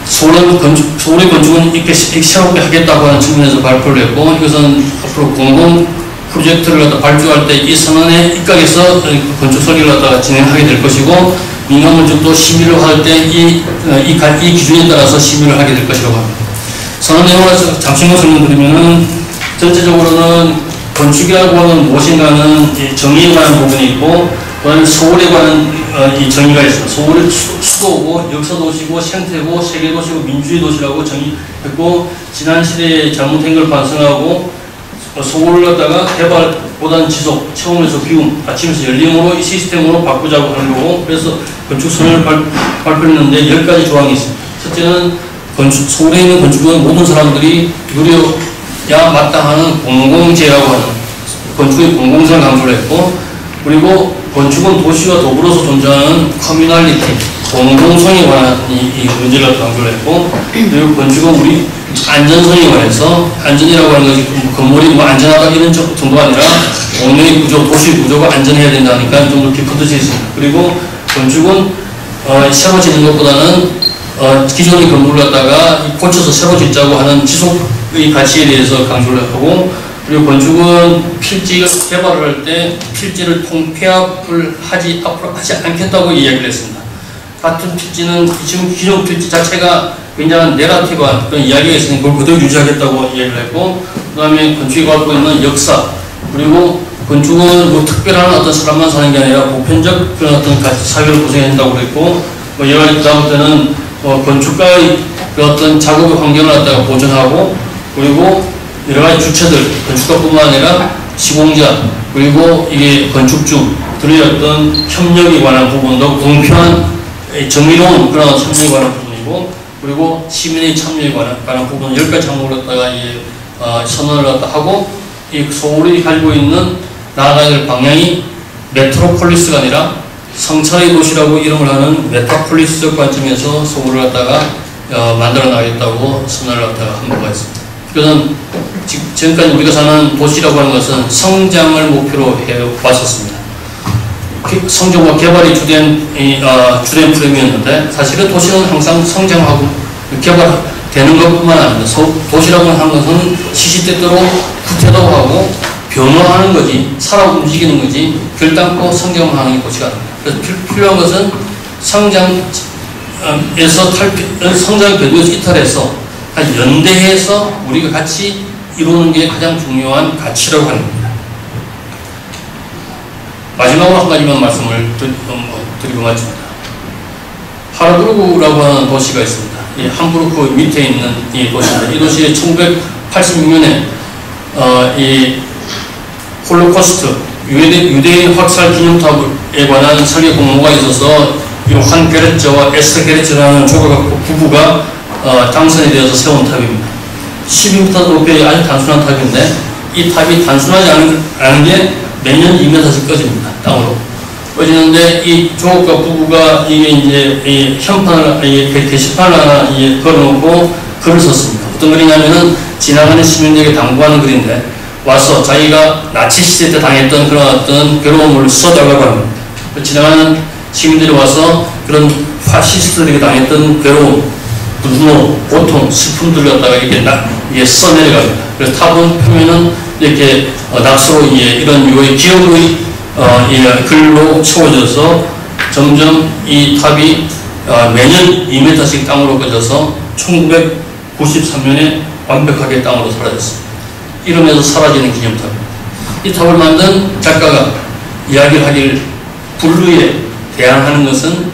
서울의 건축은 이렇게 새롭게 하겠다고 하는 측면에서 발표를 했고 이것은 앞으로 공공 프로젝트를 갖다 발표할 때 이 선언에 입각해서 건축 설계를 갖다가 진행하게 될 것이고 민간 건축도 심의를 할 때 이 기준에 따라서 심의를 하게 될 것이라고 합니다. 선언 내용을 잠시만 설명드리면은 전체적으로는 건축이라고 하는 무엇인가는 정의에 관한 부분이 있고 그다음에 서울에 관한 이 정의가 있습니다. 서울은 수도고 역사도시고 생태고 세계도시고 민주주의 도시라고 정의했고 지난 시대에 잘못된 걸 반성하고 서울을 갖다가 개발보다는 지속, 체험에서 비움, 아침에서 열림으로 이 시스템으로 바꾸자고 하는 거고 그래서 건축 선언을 발표했는데 10가지 조항이 있습니다. 첫째는 서울에 있는 건축은 모든 사람들이 누려야 마땅하는 공공재라고 하는 건축의 공공성을 강조를 했고 그리고 건축은 도시와 더불어서 존재하는 커뮤널리티, 공동성에 관한 이 문제를 강조를 했고 그리고 건축은 우리 안전성에 관해서 안전이라고 하는 것이 건물이 안전하다 이런 정도가 아니라 공동의 구조, 도시 구조가 안전해야 된다니까 좀 더 깊어져 있습니다. 그리고 건축은 새로 짓는 것보다는 기존의 건물을 갖다가 고쳐서 새로 짓자고 하는 지속의 가치에 대해서 강조를 하고 그리고 건축은 필지를 개발을 할 때 필지를 통폐합을 앞으로 하지 않겠다고 이야기를 했습니다. 같은 필지는 지금 기존 필지 자체가 굉장한 내러티브한 그런 이야기가 있으니 그걸 그대로 유지하겠다고 이야기를 했고 그 다음에 건축이 갖고 있는 역사 그리고 건축은 특별한 어떤 사람만 사는 게 아니라 보편적 그런 어떤 사회를 구성해야 된다고 그랬고 여러 가지 그 다음부터는 건축가의 그 어떤 작업의 환경을 갖다가 보존하고 그리고 여러 가지 주체들 건축가뿐만 아니라 시공자 그리고 이게 건축주들의 어떤 협력에 관한 부분도 공평한 정의로운 그런 협력에 관한 부분이고 그리고 시민의 참여에 관한 부분 10가지 항목을 갖다가 선언을 갖다 하고 이 서울이 가지고 있는 나아가야 될 방향이 메트로폴리스가 아니라 성찰의 도시라고 이름을 하는 메타폴리스적 관점에서 서울을 갖다가 만들어 나가겠다고 선언을 갖다가 한 바가 있습니다. 그것은 지금까지 우리가 사는 도시라고 하는 것은 성장을 목표로 해왔었습니다. 성장과 개발이 주된 프레임이었는데 사실은 도시는 항상 성장하고 개발되는 것뿐만 아니라 도시라고 하는 것은 시시때때로 구태도하고 변화하는 거지, 살아 움직이는 거지, 결단코 성장하는 게 도시가 아닙니다. 그래서 필요한 것은 성장의 변두에서 이탈해서 연대해서 우리가 같이 이루는 게 가장 중요한 가치라고 하는 겁니다. 마지막으로 한 가지만 말씀을 드리고 마칩니다. 하르부르크라고 하는 도시가 있습니다. 이 함부르크 밑에 있는 이 도시입니다. 이 도시에 1986년에 이 홀로코스트 유대인 확살 기념탑에 관한 설계 공모가 있어서 요한 게레츠와 에스터 게레츠라는 조각 부부가 당선이 되어서 세운 탑입니다. 12m 높이의 아주 단순한 탑인데 이 탑이 단순하지 않은 게 매년 2m씩 꺼집니다. 땅으로 꺼지는데 이 조각가 부부가 이게 이제 이 현판을 게시판을 하나 걸어놓고 글을 썼습니다. 어떤 글이냐면은 지나가는 시민에게 당부하는 글인데 와서 자기가 나치 시대 때 당했던 그런 어떤 괴로움을 써달라고 합니다. 지나가는 시민들이 와서 그런 파시스트들에게 당했던 괴로움, 분노, 고통, 슬픔들을 갖다가 이렇게 써내려갑니다. 그래서 탑은 표면은 이렇게 낙서로 이런 유의 기억의 글로 채워져서 점점 이 탑이 매년 2m씩 땅으로 꺼져서 1993년에 완벽하게 땅으로 사라졌습니다. 이러면서 사라지는 기념탑입니다. 이 탑을 만든 작가가 이야기를 하길 분류에 대항하는 것은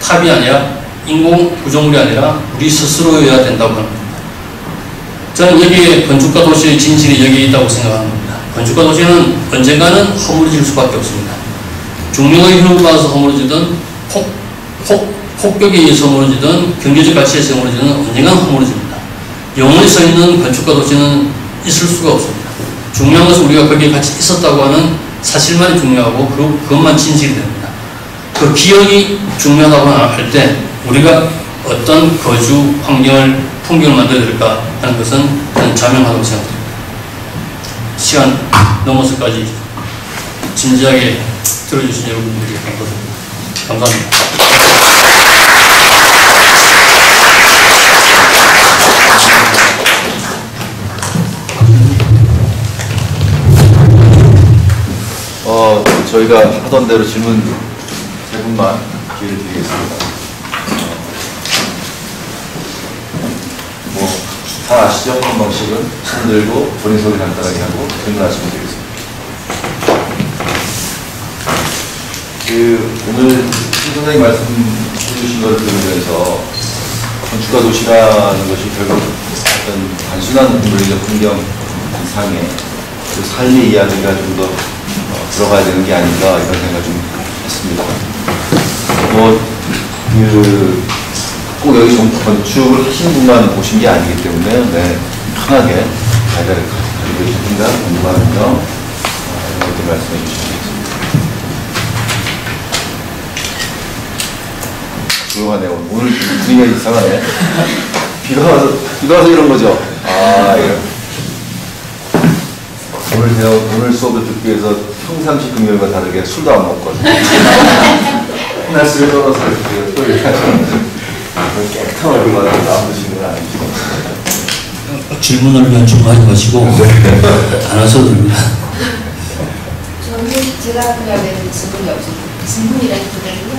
탑이 아니라 인공 구조물이 아니라 우리 스스로여야 된다고 합니다. 저는 여기에 건축가 도시의 진실이 여기에 있다고 생각합니다. 건축가 도시는 언젠가는 허물어질 수밖에 없습니다. 중력의 힘을 받아서 허물어지든 폭격에 의해서 허물어지든 경제적 가치에 의해서 허물어지든 언젠가는 허물어집니다. 영원히 서 있는 건축가 도시는 있을 수가 없습니다. 중요한 것은 우리가 거기에 같이 있었다고 하는 사실만이 중요하고 그것만 진실이 됩니다. 그 기억이 중요하다고 할 때 우리가 어떤 거주 풍경을 만들어야 될까 하는 것은 저는 자명하다고 생각합니다. 시간 넘어서까지 진지하게 들어주신 여러분들에게 감사합니다. 저희가 하던 대로 질문 3분만 기회를 드리겠습니다. 다 아시죠? 그런 방식은 손 들고 본인 소개 간단하게 하고 질문하시면 되겠습니다. 오늘 선생님 말씀해주신 것을 들으면서 건축가 도시라는 것이 결국 어떤 단순한 물리적 풍경 이상의 그 삶의 이야기가 좀 더 들어가야 되는 게 아닌가 이런 생각을 좀 했습니다. 꼭 여기 건축을 하시는 분만 보신 게 아니기 때문에 편하게 자기를 가지고 계신가 궁금하면요 이렇게 말씀해 주시면 되겠습니다. 조용하네요. 오늘 분위기가 이상하네. 비가 와서 이런 거죠. 오늘 수업을 듣기 위해서 평상시 금요일과 다르게 술도 안 먹거든요. 날씨를 떨어서 이렇게 또 이렇게 하시는 깨끗한 얼굴만 안 드시는 건 아니시고. 질문을 위한 준비하지 마시고 안 하셔도 됩니다. 저는 제가 그러면 질문이 없습니다. 질문이라기보다는요.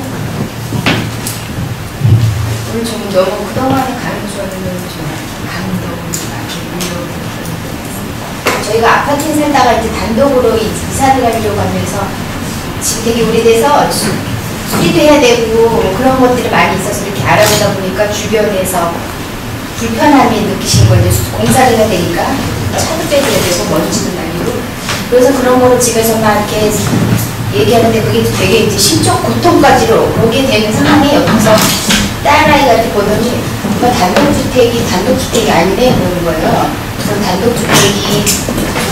오늘 좀 너무 그동안에 가르쳐주는 좀 감동을 많이 저희가 아파트에 살다가 이제 단독으로 이사 들어가려고 하면서 지금 되게 오래돼서 수리도 해야 되고 그런 것들이 많이 있어서 이렇게 알아보다 보니까 주변에서 불편함이 느끼신 거죠. 공사를 해야 되니까 차도 빼줘야 되고 먼지도 날리고 그래서 그런 거를 집에서만 이렇게 얘기하는데 그게 되게 이제 심적 고통까지로 오게 되는 상황에 옆에서 딸아이가 보더니 단독주택이 아니네 그러는 거예요. 그래서 단독주택이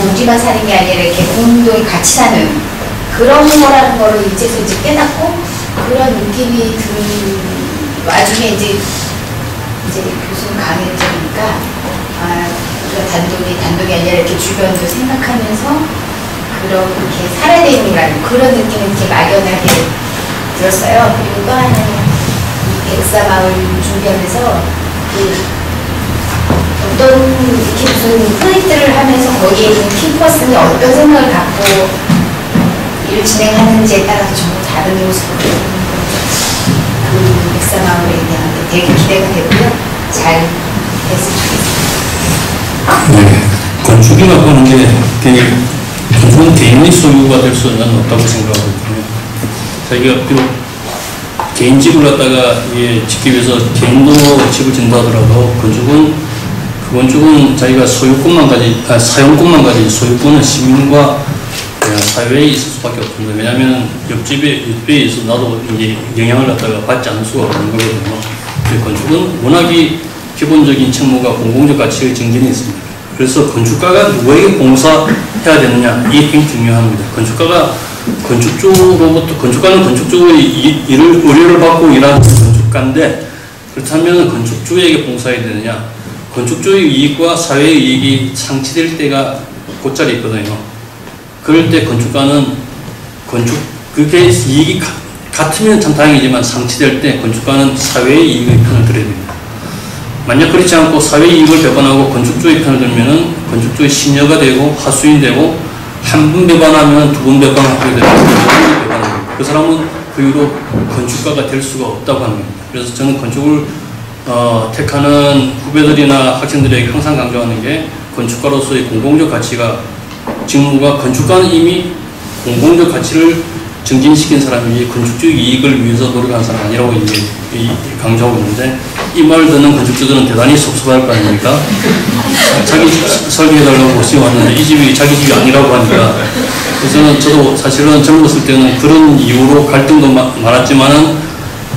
우리만 사는 게 아니라 이렇게 공동이 같이 사는 그런 거라는 거를 이제서 이제 깨닫고 그런 느낌이 드는 와중에 이제 이제 교수는 강의적이니까 우리가 단독이 아니라 이렇게 주변도 생각하면서 그렇게 살아야 되는이라는 그런 느낌을 이렇게 막연하게 들었어요. 그리고 또 하나는 이 백사마을 준비하면서 어떤 이렇게 무슨 프로젝트를 하면서 거기에 있는 캠퍼스는 어떤 생각을 갖고 일을 진행하는지에 따라서 전부 다른 모습으로 그 백사마을에 대한 되게 기대가 되고요. 잘 됐으면 좋겠습니다. 네, 건축이라고 하는 게 되게 건축은 개인의 소유가 될 수는 없다고 생각하거든요. 자기가 비록 개인 집을 갖다가 짓기 위해서 개인도 집을 짓는다 하더라도 건축은 자기가 사용권만 가진 소유권은 시민과 사회에 있을 수밖에 없습니다. 왜냐하면 옆집에 있어 나도 이제 영향을 갖다가 받지 않을 수가 없는 거거든요. 건축은 워낙에 기본적인 책무가 공공적 가치의 증진이 있습니다. 그래서 건축가가 누구에게 봉사해야 되느냐 이게 굉장히 중요합니다. 건축가는 건축적으로 의뢰를 받고 일하는 건축가인데 그렇다면 건축주에게 봉사해야 되느냐 건축주의 이익과 사회의 이익이 상치될 때가 곧자리 있거든요. 그럴 때 건축가는 그게 이익이 같으면 참 다행이지만 상치될 때 건축가는 사회의 이익의 편을 들어야 됩니다. 만약 그렇지 않고 사회 이익을 배반하고 건축주의 편을 들면은 건축주의 신여가 되고 하수인 되고 한 번 배반하면 두 번 배반하게 되고 그 사람은 그 이후로 건축가가 될 수가 없다고 하는 겁니다. 그래서 저는 건축을 택하는 후배들이나 학생들에게 항상 강조하는 게 건축가로서의 공공적 가치가 직무가 건축가는 이미 공공적 가치를 증진시킨 사람이 건축주의 이익을 위해서 노력하는 사람 아니라고 이제 강조하고 있는데 이 말을 듣는 건축주들은 대단히 섭섭할 거 아닙니까? 자기 집 설계해달라고 모시고 왔는데 이 집이 자기 집이 아니라고 하니까 그래서 저도 사실은 젊었을 때는 그런 이유로 갈등도 많았지만은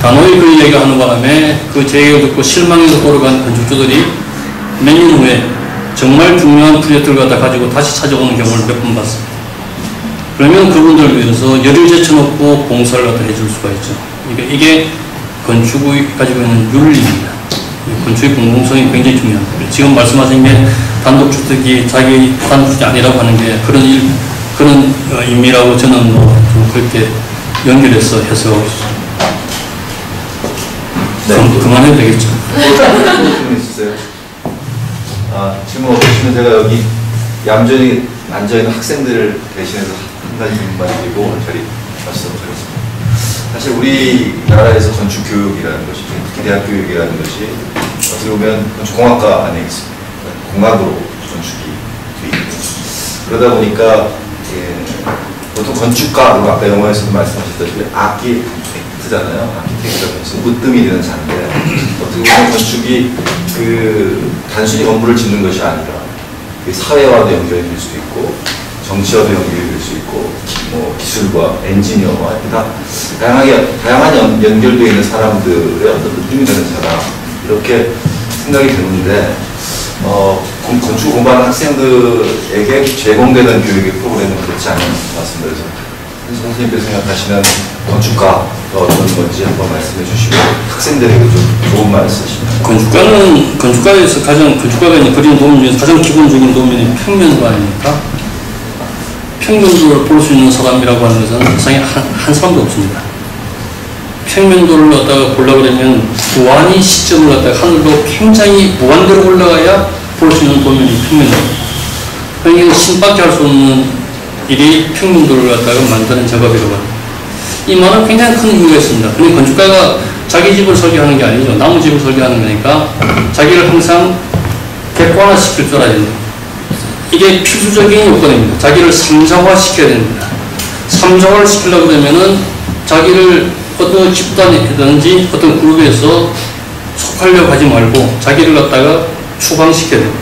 단호히 그 이야기가 하는 바람에 그 제 얘기를 듣고 실망해서 돌아간 건축주들이 몇 년 후에 정말 중요한 프로젝트를 갖다 가지고 다시 찾아오는 경우를 몇 번 봤습니다. 그러면 그분들을 위해서 열을 제쳐놓고 봉사를 갖다 해줄 수가 있죠. 그러니까 이게 건축이 가지고 있는 윤리입니다. 건축의 공공성이 굉장히 중요합니다. 지금 말씀하신 게 단독주택이 자기 단독주택이 아니라고 하는 게 그런 의미라고 저는 좀 그렇게 연결해서 해석하고 있습니다. 네. 그만해도 되겠죠. 질문 있으세요? 질문 없으시면 제가 여기 얌전히 앉아있는 학생들을 대신해서 한 가지 질문만 드리고 자리 마치도록 하겠습니다. 사실 우리나라에서 건축교육이라는 것이, 특히 대학교육이라는 것이 어떻게 보면 건축공학과 아니겠습니까? 공학으로 건축이 돼 있고 그러다 보니까 보통 건축가, 그리고 아까 영화에서도 말씀하셨다시피 아키텍트잖아요. 아키텍트가 해서 으뜸이 되는 자인데 어떻게 보면 건축이 단순히 건물을 짓는 것이 아니라 사회와도 연결이 될 수도 있고 정치와도 연결이 될 수 있고 기술과 엔지니어와 다양한 연결되어 있는 사람들의 어떤 느낌이 되는 자다 이렇게 생각이 드는데 건축 공부하는 학생들에게 제공되는 교육의 프로그램은 그렇지 않은 것 같습니다. 그래서 선생님께서 생각하시는 건축가가 어떤 건지 한번 말씀해 주시고 학생들에게 좀 좋은 말 쓰시면. 건축가에서 건축가가 이제 그리는 도면 중에서 가장 기본적인 도면이 평면도 아닙니까? 평면도를 볼 수 있는 사람이라고 하는 것은 세상에 한 사람도 없습니다. 평면도를 갖다가 보려고 그러면 무한히 시점을 갖다가 하늘로 굉장히 무한대로 올라가야 볼 수 있는 도면이 평면도입니다. 그러니까 신밖에 할 수 없는 일이 평면도를 갖다가 만드는 작업이라고 합니다. 이 말은 굉장히 큰 의미가 있습니다. 근데 건축가가 자기 집을 설계하는 게 아니죠. 나무 집을 설계하는 거니까 자기를 항상 객관화시킬 줄 알아야 됩니다. 이게 필수적인 요건입니다. 자기를 삼자화시켜야 됩니다. 삼자화를 시키려고 그러면은 자기를 어떤 집단이든지 어떤 그룹에서 속하려고 하지 말고 자기를 갖다가 추방시켜야 됩니다.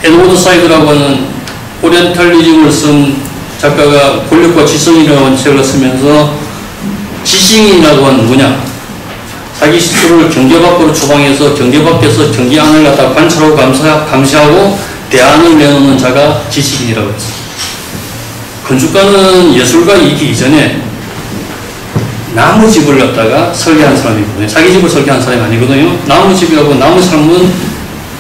에드워드 사이드라고 하는 오리엔탈리즘을 쓴 작가가 권력과 지성이라고 하는 책을 쓰면서 지식인이라고 하는 뭐냐? 자기 스스로를 경계 밖으로 추방해서 경계 밖에서 경계 안을 갖다 관찰하고 감시하고 대안을 내놓는 자가 지식인이라고 했습니다. 건축가는 예술가이기 이전에 나무 집을 갖다가 설계한 사람이거든요. 자기 집을 설계한 사람이 아니거든요. 나무 집이라고 나무 삶은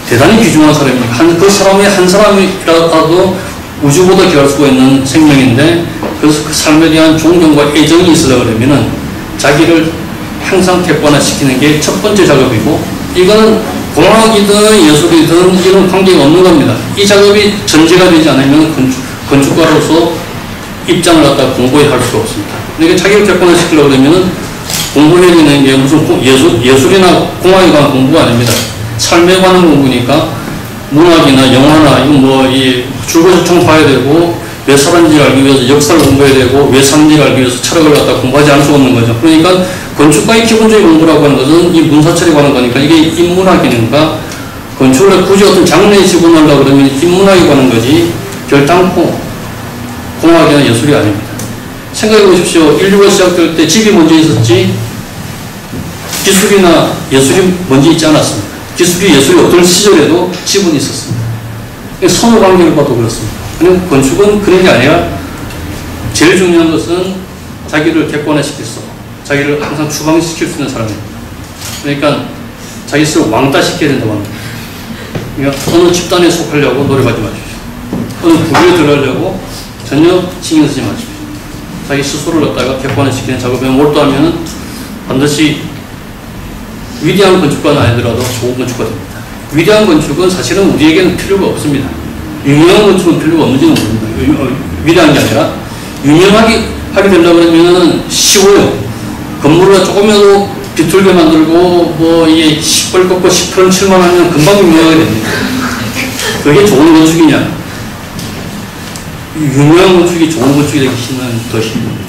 대단히 귀중한 사람입니다. 그 사람이 한 사람이라도 우주보다 귀할 수가 있는 생명인데 그래서 그 삶에 대한 존경과 애정이 있으려고 그러면은 자기를 항상 객관화시키는 게 첫 번째 작업이고 이거는 공학이든 예술이든 이런 관계가 없는 겁니다. 이 작업이 전제가 되지 않으면 건축가로서 입장을 갖다 공부해 할 수가 없습니다. 그러니까 자기를 객관화시키려고 그러면은 공부해야 되는 게 무슨 예술이나 공학에 관한 공부가 아닙니다. 삶에 관한 공부니까 문학이나 영화나 이건 이 줄거리청 봐야 되고 왜 살았는지를 알기 위해서 역사를 공부해야 되고 왜 사는지를 알기 위해서 철학을 갖다 공부하지 않을 수가 없는 거죠. 그러니까 건축가의 기본적인 공부라고 하는 것은 이 문사철에 관한 거니까 이게 인문학이니까 건축을 굳이 어떤 장르에 집어넣으려고 그러면 인문학에 관한 거지 결단코 공학이나 예술이 아닙니다. 생각해 보십시오. 인류가 시작될 때 집이 먼저 있었지 기술이나 예술이 먼저 있지 않았습니다. 기술이 예술이 없던 시절에도 집은 있었습니다. 선후 관계를 봐도 그렇습니다. 그런데 건축은 그런 게 아니라 제일 중요한 것은 자기를 객관화시킬 수, 자기를 항상 추방시킬 수 있는 사람입니다. 그러니까 자기 스스로 왕따시켜야 된다고 합니다. 그러니까 어느 집단에 속하려고 노력하지 마십시오. 어느 부류에 들어가려고 전혀 신경 쓰지 마십시오. 자기 스스로를 갖다가 객관화시키는 작업에 몰두하면 반드시 위대한 건축가는 아니더라도 좋은 건축가 됩니다. 위대한 건축은 사실은 우리에게는 필요가 없습니다. 유명한 건축은 필요가 없는지는 모릅니다. 위대한 게 아니라 유명하게 하게 되려고 하면 쉬워요. 건물을 조금이라도 비뚤게 만들고 이게 시뻘 꺾고 10%, 7만 하면 금방 유명하게 됩니다. 그게 좋은 건축이냐? 유명한 건축이 좋은 건축이 되기 더 힘듭니다.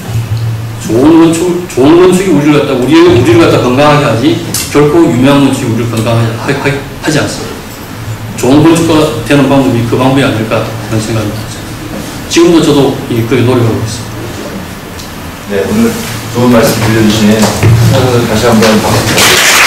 좋은 건축이 우리를 갖다 건강하게 하지 결코 유명한 건축이 우리를 건강하게 하지 않습니다. 좋은 건축가 되는 방법이 그 방법이 아닐까 그런 생각이 듭니다. 지금도 저도 그렇게 노력하고 있습니다. 네, 오늘 좋은 말씀 들려주신 다시 한번 박수.